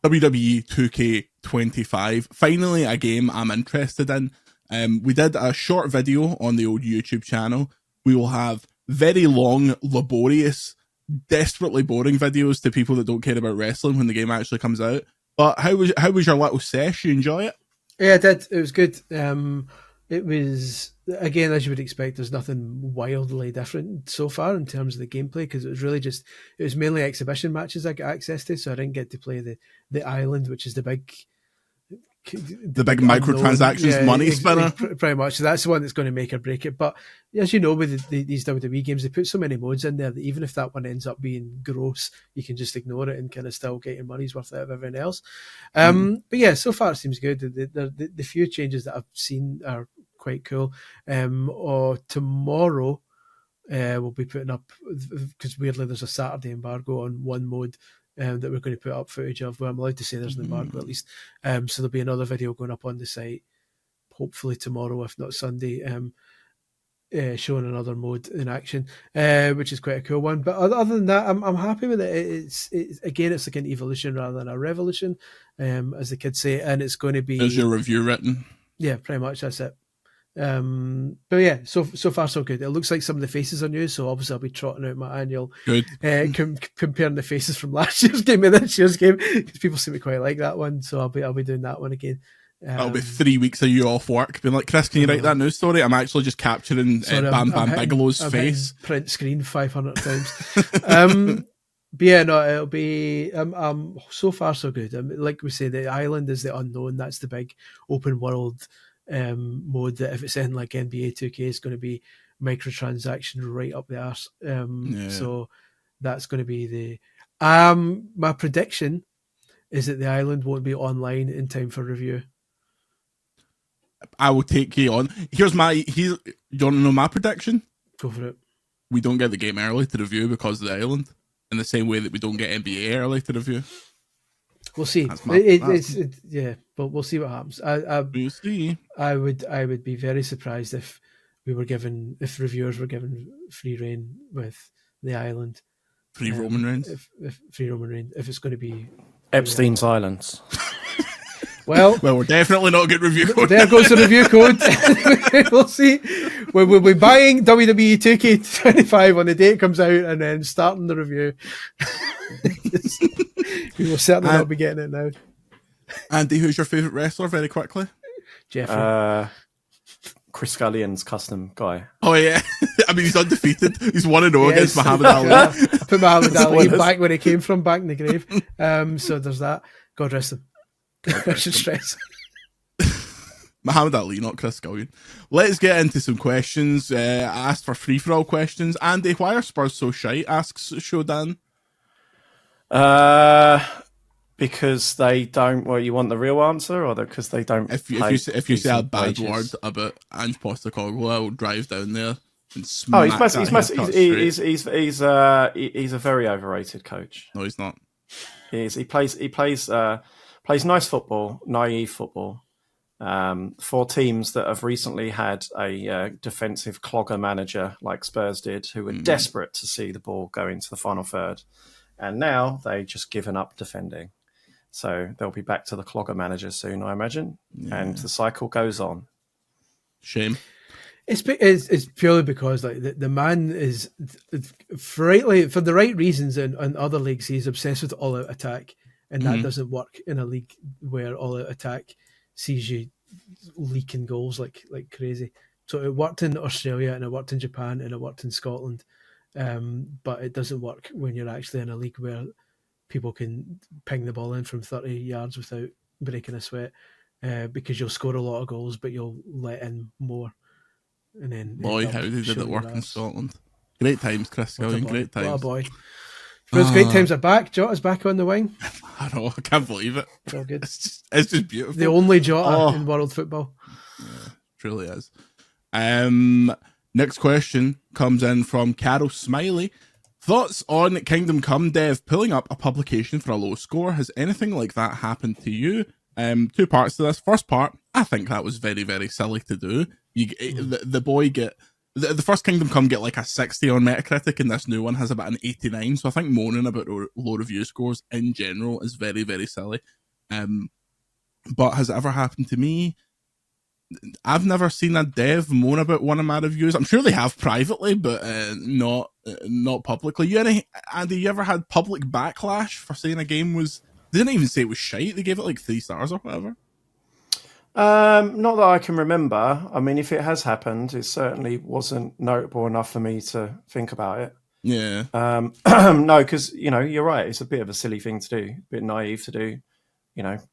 WWE 2K25. Finally, a game I'm interested in. We did a short video on the old YouTube channel. We will have very long, laborious, desperately boring videos to people that don't care about wrestling when the game actually comes out. But how was your little sesh? You enjoy it? Yeah, I did. It was good. It was, again, as you would expect, there's nothing wildly different so far in terms of the gameplay, because it was mainly exhibition matches I got access to, so I didn't get to play the island, which is the big microtransactions money spinner. Pretty much. So that's the one that's going to make or break it. But as you know, with these WWE games, they put so many modes in there that even if that one ends up being gross, you can just ignore it and kind of still get your money's worth out of everything else. But yeah, so far it seems good. The few changes that I've seen are quite cool. Tomorrow we'll be putting up, because weirdly there's a Saturday embargo on one mode that we're going to put up footage of. Well, I'm allowed to say there's an embargo at least. So there'll be another video going up on the site, hopefully tomorrow, if not Sunday, showing another mode in action, which is quite a cool one. But other than that, I'm happy with it. It's like an evolution rather than a revolution, as the kids say, and it's going to be. Is your review written? Yeah, pretty much. That's it. But yeah, so far so good. It looks like some of the faces are new, so obviously I'll be trotting out my annual comparing the faces from last year's game and this year's game, because people seem to quite like that one. So I'll be doing that one again. That'll be 3 weeks of you off work being like, Chris, can you write that news story? I'm actually just capturing Bam Bam Bigelow's face. Print screen 500 times. But yeah, no, it'll be so far so good. Like we say, the island is the unknown. That's the big open world mode. That if it's in like NBA 2K, it's going to be microtransaction right up the arse. So that's going to be the. My prediction is that the island won't be online in time for review. I will take you on. You want to know my prediction? Go for it. We don't get the game early to review because of the island, in the same way that we don't get NBA early to review. We'll see. Yeah, but we'll see what happens. We'll see. I would be very surprised if reviewers were given free reign with the island. Free Roman Reigns. If free Roman Reigns, if it's going to be Epstein's Islands. Well, we're definitely not getting review code. There goes the review code. We'll see. We'll be buying WWE 2K25 on the day it comes out and then starting the review. We will certainly not be getting it now. Andy, who's your favourite wrestler, very quickly? Jeffrey. Chris Gallian's custom guy. Oh, yeah. I mean, he's undefeated. He's 1-0 against Muhammad Ali. I put Muhammad Ali back where he came from, back in the grave. So there's that. God rest him. I should stress. Muhammad Ali, not Chris Gallian. Let's get into some questions. I asked for free-for-all questions. Andy, why are Spurs so shite? Asks Shodan. Because they don't. Well, you want the real answer, or because they don't? If you say a bad word about Ange Postecoglou, I will drive down there and smack. He's a very overrated coach. No, he's not. He plays nice football, naive football, for teams that have recently had a defensive clogger manager like Spurs did, who were desperate to see the ball go into the final third, and now they've just given up defending. So they'll be back to the clogger manager soon, I imagine, and the cycle goes on. Shame. It's purely because like the man is for the right reasons in other leagues he's obsessed with all-out attack, and that doesn't work in a league where all-out attack sees you leaking goals like crazy. So it worked in Australia and it worked in Japan and it worked in Scotland, but it doesn't work when you're actually in a league where people can ping the ball in from 30 yards without breaking a sweat, because you'll score a lot of goals but you'll let in more. And then how did it work in Scotland? Great times, Chris Gallian, great times. What a boy. Those great times are back. Jota's back on the wing. I know, I can't believe it. It's all good. It's just beautiful. The only Jota in world football. Yeah, truly is. Next question comes in from Carol Smiley. Thoughts on Kingdom Come dev pulling up a publication for a low score? Has anything like that happened to you? Two parts to this. First part, I think that was very, very silly to do. The first Kingdom Come get like a 60 on Metacritic, and this new one has about an 89. So I think moaning about low review scores in general is very, very silly. But has it ever happened to me? I've never seen a dev moan about one of my reviews. I'm sure they have privately, but not publicly. Andy, you ever had public backlash for saying a game was? They didn't even say it was shite. They gave it like 3 stars or whatever. Not that I can remember. I mean, if it has happened, it certainly wasn't notable enough for me to think about it. Yeah. No, because you're right. It's a bit of a silly thing to do, a bit naive to do.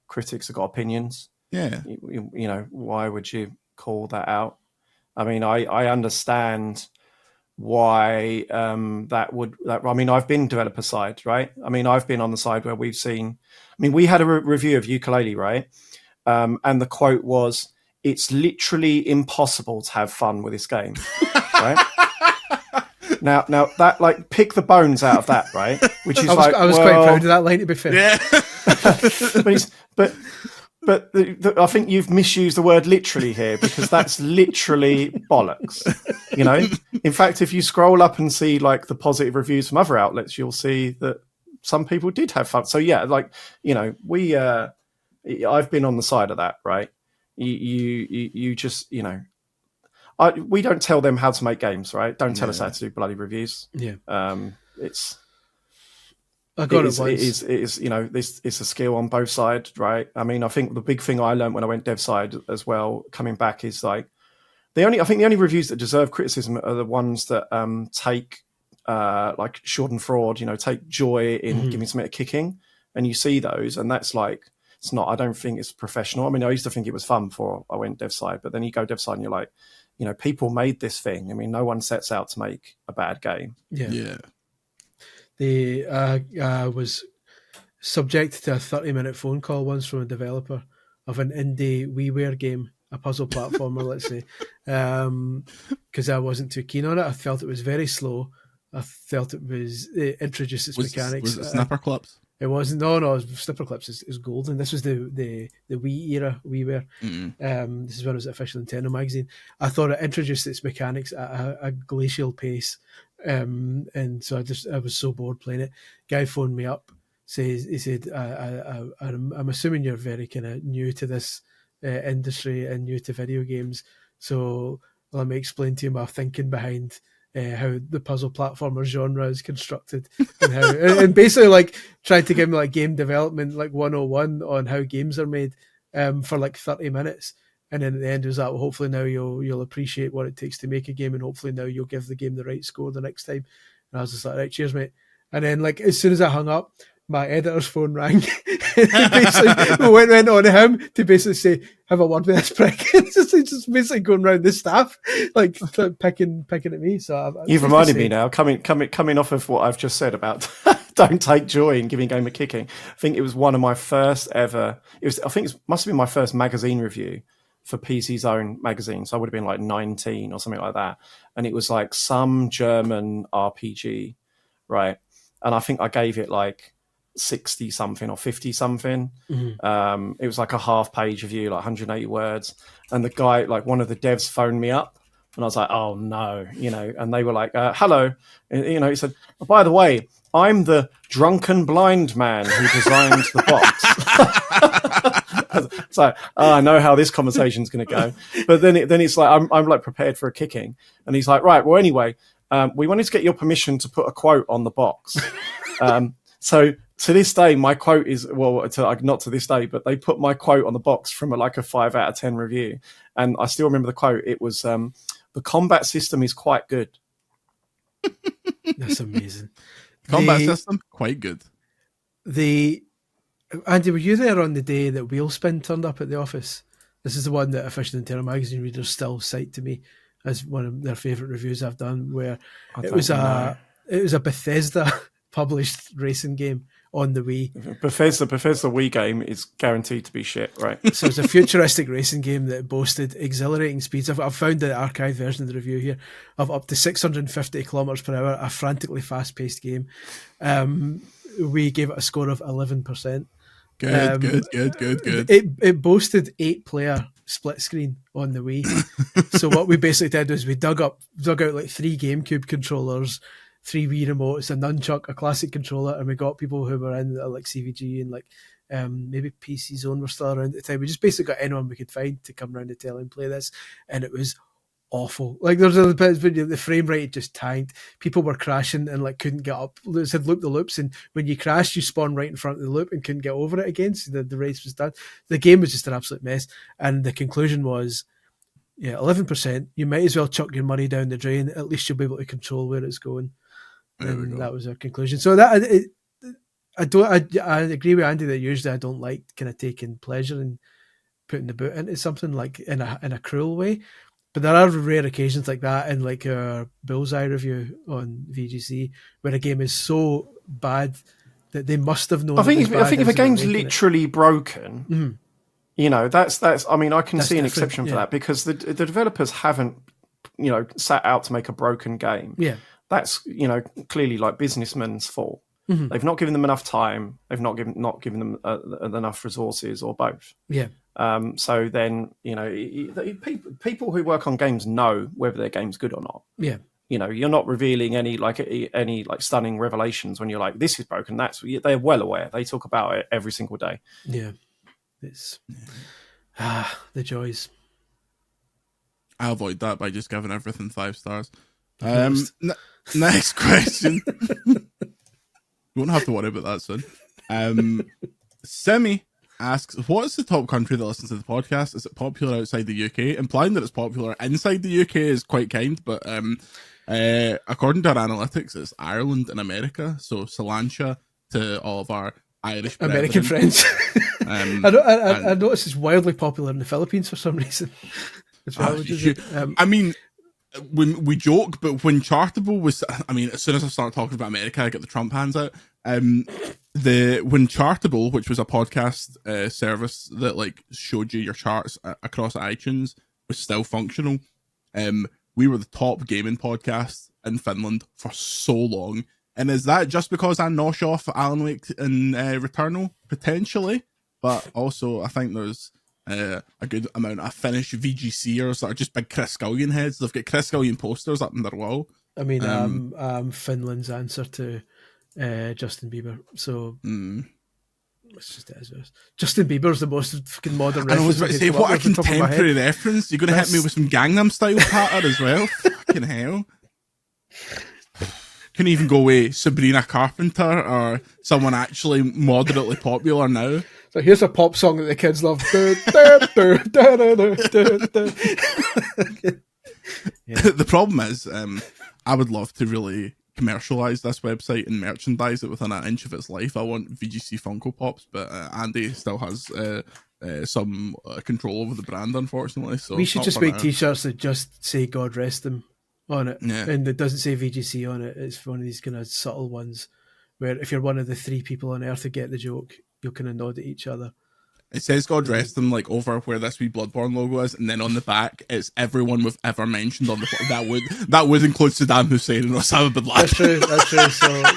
Critics have got opinions. Yeah. Why would you call that out? I mean, I understand why I mean, I've been developer side, right? I mean, I've been on the side where we've seen. I mean, we had a review of Ukulele, right? And the quote was, "It's literally impossible to have fun with this game." Right? Now that, like, pick the bones out of that, right? Which is I was quite proud of that line, to be fair. Yeah. But I think you've misused the word literally here, because that's literally bollocks. In fact, if you scroll up and see like the positive reviews from other outlets, you'll see that some people did have fun. So yeah, like I've been on the side of that, right? You just we don't tell them how to make games, right? Don't tell us how to do bloody reviews. Yeah, I got it once. It's a skill on both sides, right? I mean, I think the big thing I learned when I went dev side as well, coming back, is like the only reviews that deserve criticism are the ones that take like Schadenfreude, you know, take joy in giving something a kicking, and you see those, and that's like, it's not, I don't think it's professional. I mean, I used to think it was fun before I went dev side, but then you go dev side and you're like, you know, people made this thing. I mean, no one sets out to make a bad game. Yeah. The was subject to a 30-minute phone call once from a developer of an indie WiiWare game, a puzzle platformer, let's say, because I wasn't too keen on it. I felt it was very slow. I felt it introduced its mechanics. Was it Snapper Clips? It wasn't. No. Snipper Clips is golden. This was the Wii era WiiWare. This is when it was official Nintendo magazine. I thought it introduced its mechanics at a glacial pace, and so I was so bored playing it. Guy phoned me up. He said, I'm assuming you're very kind of new to this industry and new to video games, so let me explain to you my thinking behind how the puzzle platformer genre is constructed, and how, and basically like tried to give me like game development like 101 on how games are made for like 30 minutes. And then at the end it was like, well, hopefully now you'll appreciate what it takes to make a game, and hopefully now you'll give the game the right score the next time. And I was just like, right, cheers, mate. And then like as soon as I hung up, my editor's phone rang. Basically went on him to basically say, have a word with this prick. just basically going around the staff, like picking at me. So you've reminded me now, coming off of what I've just said about don't take joy in giving a game a kicking. I think it was one of my first ever. I think it must have been my first magazine review for PC Zone magazine. So I would have been like 19 or something like that. And it was like some German RPG, right? And I think I gave it like 60 something or 50 something. It was like a half page review, like 180 words. And the guy, like one of the devs phoned me up, and I was like, oh no, you know, and they were like, hello. And, you know, he said, oh, by the way, I'm the drunken blind man who designed the box. So I know how this conversation's going to go. But then it's like, I'm like prepared for a kicking. And he's like, right, well, anyway, we wanted to get your permission to put a quote on the box. So to this day, my quote is, well, not to this day, but they put my quote on the box from like a 5 out of 10 review. And I still remember the quote. It was, the combat system is quite good. That's amazing. Combat system, quite good. Andy, were you there on the day that Wheelspin turned up at the office? This is the one that official Nintendo magazine readers still cite to me as one of their favourite reviews I've done, where it was a Bethesda published racing game on the Wii. Bethesda Wii game is guaranteed to be shit, right? So it's a futuristic racing game that boasted exhilarating speeds. I've found the archived version of the review here of up to 650 kilometers per hour, a frantically fast-paced game. We gave it a score of 11%. Good. It boasted 8-player split screen on the Wii. So what we basically did was we dug out like 3 GameCube controllers, 3 Wii remotes, a nunchuck, a classic controller, and we got people who were in like CVG and like maybe PC Zone were still around at the time. We just basically got anyone we could find to come around the tell and play this, and it was awful. Like there's a bit when the frame rate just tanked. People were crashing and like couldn't get up. It said loop the loops, and when you crashed, you spawned right in front of the loop and couldn't get over it again. So the race was done. The game was just an absolute mess, and the conclusion was, yeah, 11%. You might as well chuck your money down the drain. At least you'll be able to control where it's going. And that was our conclusion. So that I agree with Andy that usually I don't like kind of taking pleasure in putting the boot into something like in a cruel way. But there are rare occasions like that, in like our Bullseye review on VGC, where a game is so bad that they must have known. I think if a game's literally broken, you know, that's. I mean, I can see an exception for that, because the developers haven't, you know, sat out to make a broken game. Yeah, that's, you know, clearly like businessmen's fault. They've not given them enough time. They've not given them enough resources, or both. Yeah. So then, you know, people who work on games know whether their game's good or not. Yeah. You know, you're not revealing any stunning revelations when you're like, this is broken. They're well aware. They talk about it every single day. Yeah. It's the joys. I avoid that by just giving everything 5 stars. Next question. You won't have to worry about that soon. Semi asks, what is the top country that listens to the podcast? Is it popular outside the UK? Implying that it's popular inside the UK is quite kind, but According to our analytics, it's Ireland and America. So Salancha to all of our Irish American brethren. friends. I noticed it's wildly popular in the Philippines for some reason. As well, I mean, when we joke, but when Chartable was, I mean, as soon as I start talking about America, I get the Trump hands out. When Chartable, which was a podcast service that like showed you your charts across iTunes, was still functional, we were the top gaming podcast in Finland for so long. And is that just because I nosh off Alan Wake and Returnal? Potentially. But also, I think there's a good amount of Finnish VGCers that are just big Chris Scullion heads. They've got Chris Scullion posters up in their wall. I mean, Finland's answer to Justin Bieber. So it's just as is. Justin Bieber's the most fucking modern reference. I was about to say, what a contemporary reference. You're going to hit me with some Gangnam Style patter as well? Fucking hell. Couldn't even go with Sabrina Carpenter or someone actually moderately popular now. So here's a pop song that the kids love. The problem is, I would love to really commercialize this website and merchandise it within an inch of its life. I want VGC Funko Pops, but Andy still has some control over the brand, unfortunately. So we should just make t-shirts that just say "God rest them" on it, and it doesn't say VGC on it. It's one of these kind of subtle ones where if you're one of the 3 people on Earth who get the joke, you'll kind of nod at each other. It says "God rest them" like over where this wee Bloodborne logo is, and then on the back it's everyone we've ever mentioned on the that would include Saddam Hussein and Osama bin Laden. That's true.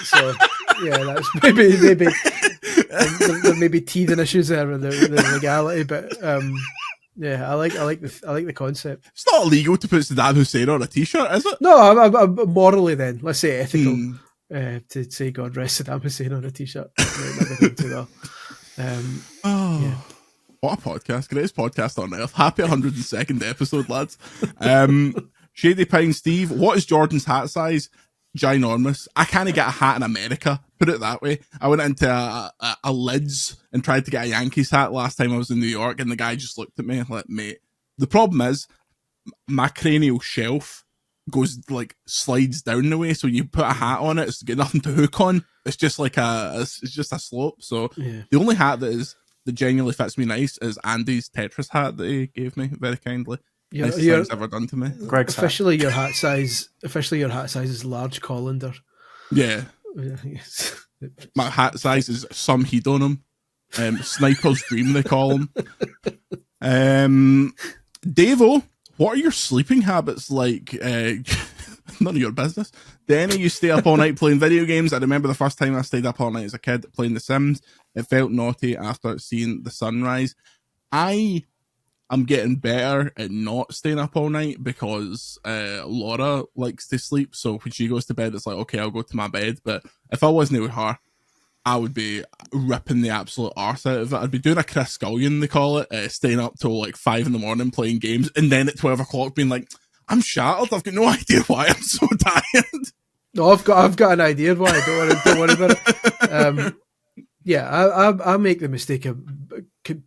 So yeah, that's maybe there may be teething issues there with the legality, but yeah, I like the concept. It's not illegal to put Saddam Hussein on a t-shirt, is it? No, I'm morally then. Let's say ethical to say "God rest Saddam Hussein" on a t-shirt. Yeah. What a podcast. Greatest podcast on earth. Happy 102nd episode, lads. Shady Pine Steve, what is Jordan's hat size? Ginormous. I can't get a hat in America, put it that way. I went into a Lids and tried to get a Yankees hat last time I was in New York, and the guy just looked at me like, mate, the problem is my cranial shelf goes like slides down the way, so when you put a hat on it, it's got nothing to hook on. It's just like it's just a slope. So the only hat that genuinely fits me nice is Andy's Tetris hat that he gave me very kindly. Nicest thing he's ever done to me. Greg's officially hat. Your hat size is large colander. Yeah. My hat size is some hedonium. Sniper's dream they call him. Davo, what are your sleeping habits like? None of your business. Danny, you stay up all night playing video games. I remember the first time I stayed up all night as a kid playing The Sims. It felt naughty after seeing the sunrise. I'm getting better at not staying up all night because Laura likes to sleep. So when she goes to bed, it's like, okay, I'll go to my bed. But if I wasn't with her, I would be ripping the absolute arse out of it. I'd be doing a Chris Scullion, they call it, staying up till like 5 a.m. playing games, and then at 12 o'clock being like, I'm shattered. I've got no idea why I'm so tired. No, I've got an idea why. Don't worry about it. Yeah, I make the mistake of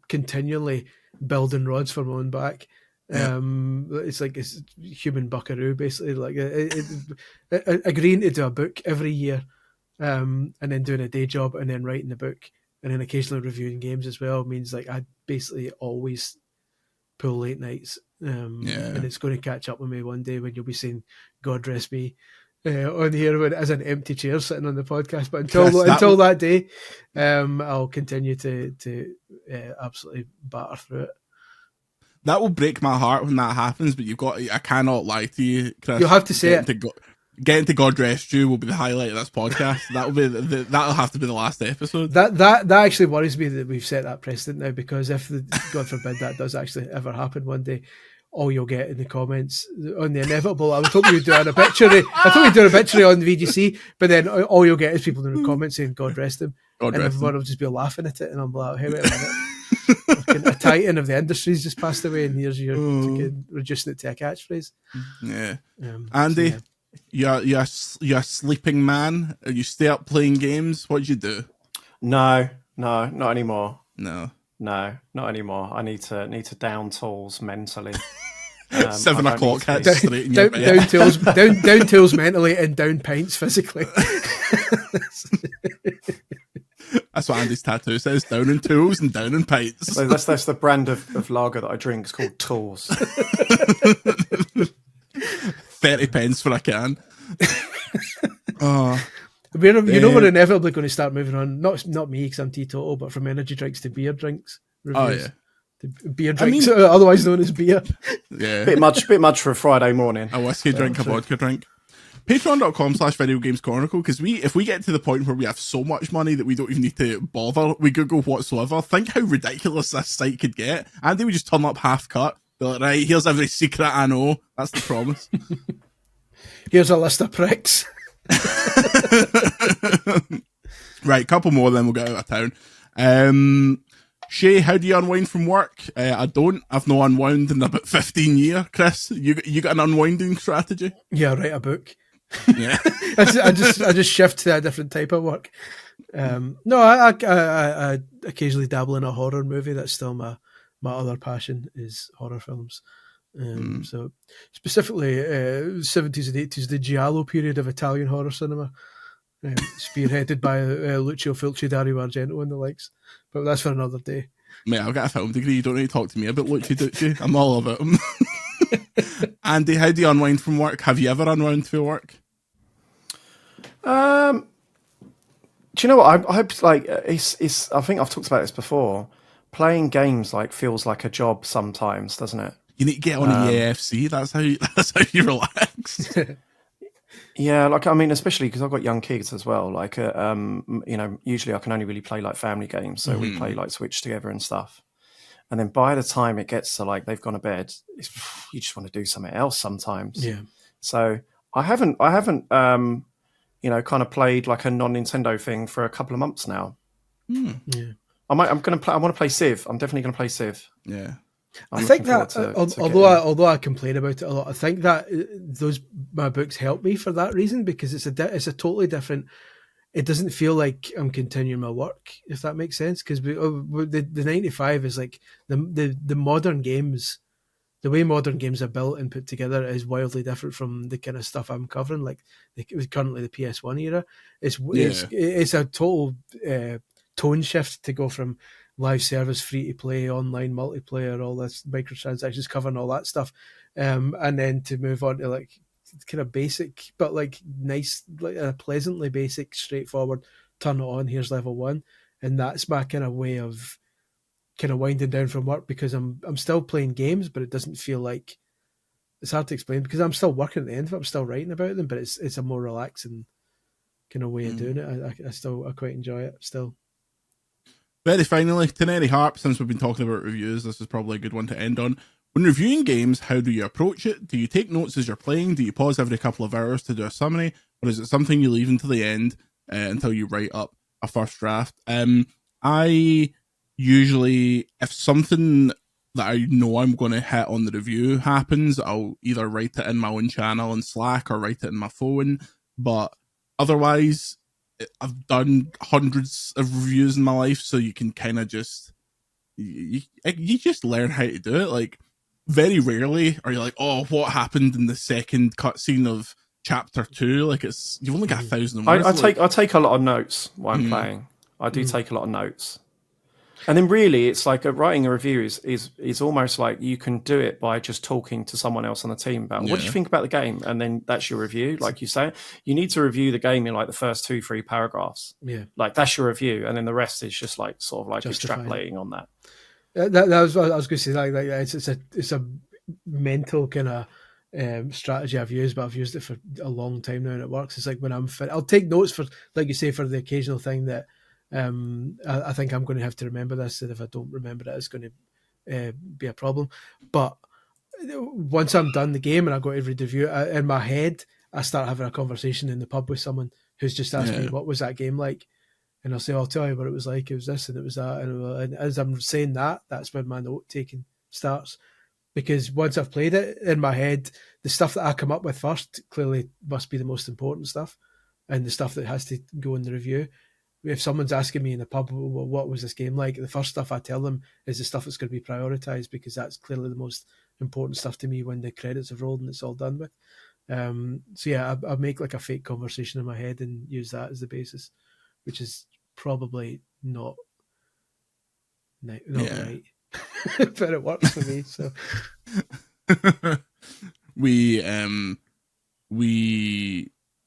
continually building rods for my own back. It's like it's human buckaroo, basically. Like agreeing to do a book every year, and then doing a day job, and then writing the book, and then occasionally reviewing games as well means like I basically always pull late nights. And it's going to catch up with me one day when you'll be saying "God rest me" on here as an empty chair sitting on the podcast. But until that day, I'll continue to absolutely batter through it. That will break my heart when that happens, but I cannot lie to you, Chris. You'll have to say it. Getting to God Rest You will be the highlight of this podcast. That'll have to be the last episode. That actually worries me that we've set that precedent now, because if God forbid that does actually ever happen one day, all you'll get in the comments on the inevitable. I was hoping you'd do an obituary. I thought we'd do an obituary on the VGC, but then all you'll get is people in the comments saying "God rest him," and everyone will just be laughing at it, and I'm like, "Hey, wait a minute." A titan of the industry's just passed away, and here's you're reducing it to a catchphrase. Yeah, Andy, you're a sleeping man. You stay up playing games. What do you do? No, not anymore. No, not anymore. I need to down tools mentally. 7 I don't o'clock need to hits be- straight in your down, bed. down tools mentally and down pints physically. That's what Andy's tattoo says: down in tools and down in pints. So that's the brand of lager that I drink. It's called Tools. 30 pence for a can. Oh, We're inevitably going to start moving on. Not me because I'm teetotal, but from energy drinks to beer drinks. oh Reviews. yeah. To beer drinks, otherwise known as beer. Yeah. Bit much for a Friday morning. A whiskey drink, a vodka drink. Patreon.com/Video Games Chronicle, because if we get to the point where we have so much money that we don't even need to bother with Google whatsoever, think how ridiculous this site could get. Andy would just turn up half cut, be like, right, here's every secret I know. That's the promise. Here's a list of pricks. Right, couple more, then we'll get out of town. Shay, how do you unwind from work? I don't. I've no unwound in about 15 years. Chris, you got an unwinding strategy? Yeah, write a book. Yeah. I just shift to a different type of work. No, I occasionally dabble in a horror movie. That's still my other passion is horror films. So specifically 70s and 80s, the Giallo period of Italian horror cinema, spearheaded by Lucio Fulci, Dario Argento and the likes. But that's for another day. Mate, I've got a film degree. You don't need to talk to me about Lucci Ducci. I'm all about him. Andy, how do you unwind from work? Have you ever unwound through work? Do you know what? I like it's. I think I've talked about this before. Playing games feels like a job sometimes, doesn't it? You need to get on the AFC. That's how you relax. Yeah, I mean, especially because I've got young kids as well. Usually I can only really play family games, so we play Switch together and stuff. And then by the time it gets to they've gone to bed, you just want to do something else sometimes. Yeah. So I haven't kind of played a non-Nintendo thing for a couple of months now. Yeah. I want to play Civ. I'm definitely going to play Civ. Yeah. I think that although I complain about it a lot, I think that my books help me for that reason, because it's a totally different. It doesn't feel like I'm continuing my work, if that makes sense. Because the 95 is the modern games, the way modern games are built and put together is wildly different from the kind of stuff I'm covering. It was currently the PS1 era. It's a total tone shift to go from live service, free to play, online multiplayer, all this microtransactions, covering all that stuff, and then to move on to kind of basic, but nice, a pleasantly basic, straightforward. Turn it on. Here's level 1, and that's my kind of way of kind of winding down from work, because I'm still playing games, but it doesn't feel like it's hard to explain because I'm still working at the end of it. I'm still writing about them, but it's a more relaxing kind of way of doing it. I quite enjoy it still. Very finally, Teneri Harp, since we've been talking about reviews, this is probably a good one to end on. When reviewing games, how do you approach it? Do you take notes as you're playing? Do you pause every couple of hours to do a summary? Or is it something you leave until the end until you write up a first draft? I usually, if something that I know I'm going to hit on the review happens, I'll either write it in my own channel in Slack or write it in my phone. But otherwise, I've done hundreds of reviews in my life, so you can kind of just you just learn how to do it. Very rarely are you like, oh, what happened in the second cutscene of chapter 2? You've only got 1,000 words. I take a lot of notes while I'm playing. I do take a lot of notes. And then really, it's writing a review is almost like you can do it by just talking to someone else on the team about what do you think about the game, and then that's your review. Like you say, you need to review the game in the first 2-3 paragraphs. Yeah, that's your review, and then the rest is just extrapolating on that. That was what I was going to say. It's a mental kind of strategy I've used, but I've used it for a long time now, and it works. It's when I'll take notes for, like you say, for the occasional thing that. I think I'm going to have to remember this, and if I don't remember it, it's going to be a problem. But once I'm done the game and I go to read the review, in my head, I start having a conversation in the pub with someone who's just asked me, what was that game like? And I'll say, I'll tell you what it was like. It was this and it was that. And as I'm saying that, that's when my note taking starts. Because once I've played it in my head, the stuff that I come up with first clearly must be the most important stuff, and the stuff that has to go in the review. If someone's asking me in the pub, what was this game like? The first stuff I tell them is the stuff that's going to be prioritised, because that's clearly the most important stuff to me when the credits have rolled and it's all done with. So yeah, I make like a fake conversation in my head and use that as the basis, which is probably not right, but it works for me. So we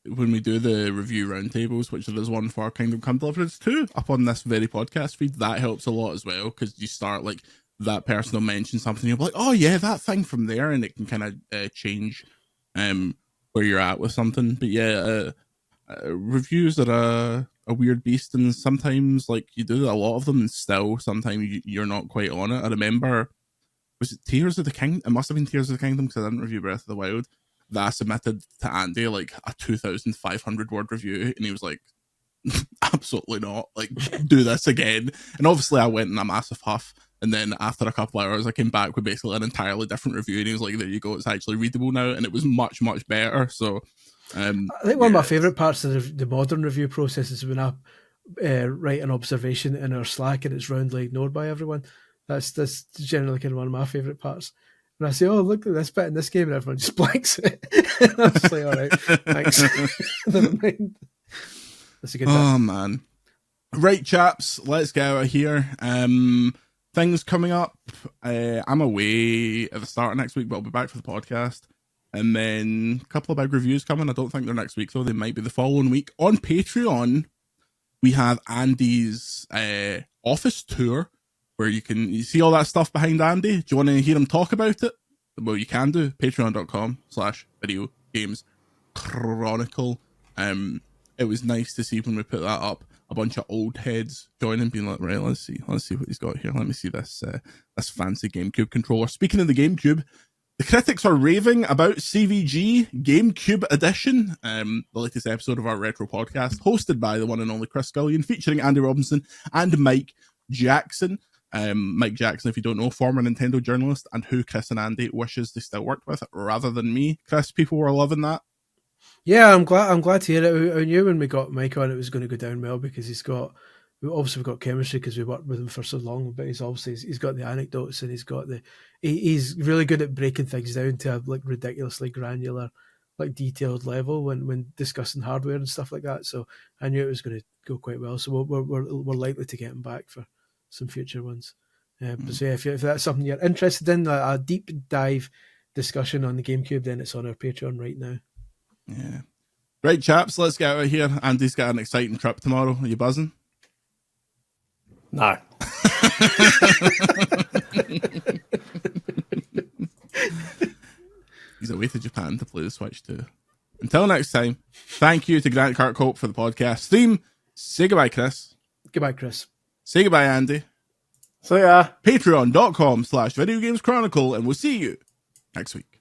when we do the review roundtables, which there is one for Kingdom Come Deliverance 2 up on this very podcast feed, that helps a lot as well, because you start like that person will mention something, you'll be like, oh yeah, that thing from there, and it can kind of change where you're at with something. But yeah, reviews are a weird beast, and sometimes like you do a lot of them and still sometimes you're not quite on it. I remember, was it Tears of the Kingdom? It must have been Tears of the Kingdom, because I didn't review Breath of the Wild, that I submitted to Andy like a 2,500 word review, and he was like, absolutely not, like, do this again. And obviously I went in a massive huff, and then after a couple hours I came back with basically an entirely different review, and he was like, there you go, it's actually readable now, and it was much better. So I think one of my favourite parts of the modern review process is when I write an observation in our Slack and it's roundly ignored by everyone. That's generally kind of one of my favourite parts. And I say, oh, look at this bit in this game, and everyone just blanks it. And I'm just like, all right, thanks. Never mind. That's a good bit. Oh, man. Right, chaps, let's get out of here. Things coming up. I'm away at the start of next week, but I'll be back for the podcast. And then a couple of big reviews coming. I don't think they're next week, though. They might be the following week. On Patreon, we have Andy's office tour, where you see all that stuff behind Andy. Do you want to hear him talk about it? Well, you can do. Patreon.com/Video Games Chronicle. It was nice to see when we put that up, a bunch of old heads joining, being like, right, let's see what he's got here. Let me see this fancy GameCube controller. Speaking of the GameCube, the critics are raving about CVG GameCube Edition, the latest episode of our retro podcast, hosted by the one and only Chris Scullion, featuring Andy Robinson and Mike Jackson. Mike Jackson, if you don't know, former Nintendo journalist, and who Chris and Andy wishes they still worked with rather than me. Chris, people were loving that. Yeah, I'm glad to hear it. I knew when we got Mike on, it was going to go down well, because we've got chemistry because we worked with him for so long. But he's got the anecdotes, and he's really good at breaking things down to a like ridiculously granular, like detailed level when discussing hardware and stuff like that. So I knew it was going to go quite well. So we're likely to get him back for some future ones. But so yeah, if that's something you're interested in, a deep dive discussion on the GameCube, then it's on our Patreon right now. Yeah. Right, chaps, let's get out of here. Andy's got an exciting trip tomorrow. Are you buzzing? No. He's away to Japan to play the Switch too. Until next time, thank you to Grant Kirkhope for the podcast theme. Say goodbye, Chris. Goodbye, Chris. Say goodbye, Andy. So yeah. Patreon.com/Video Games Chronicle, and we'll see you next week.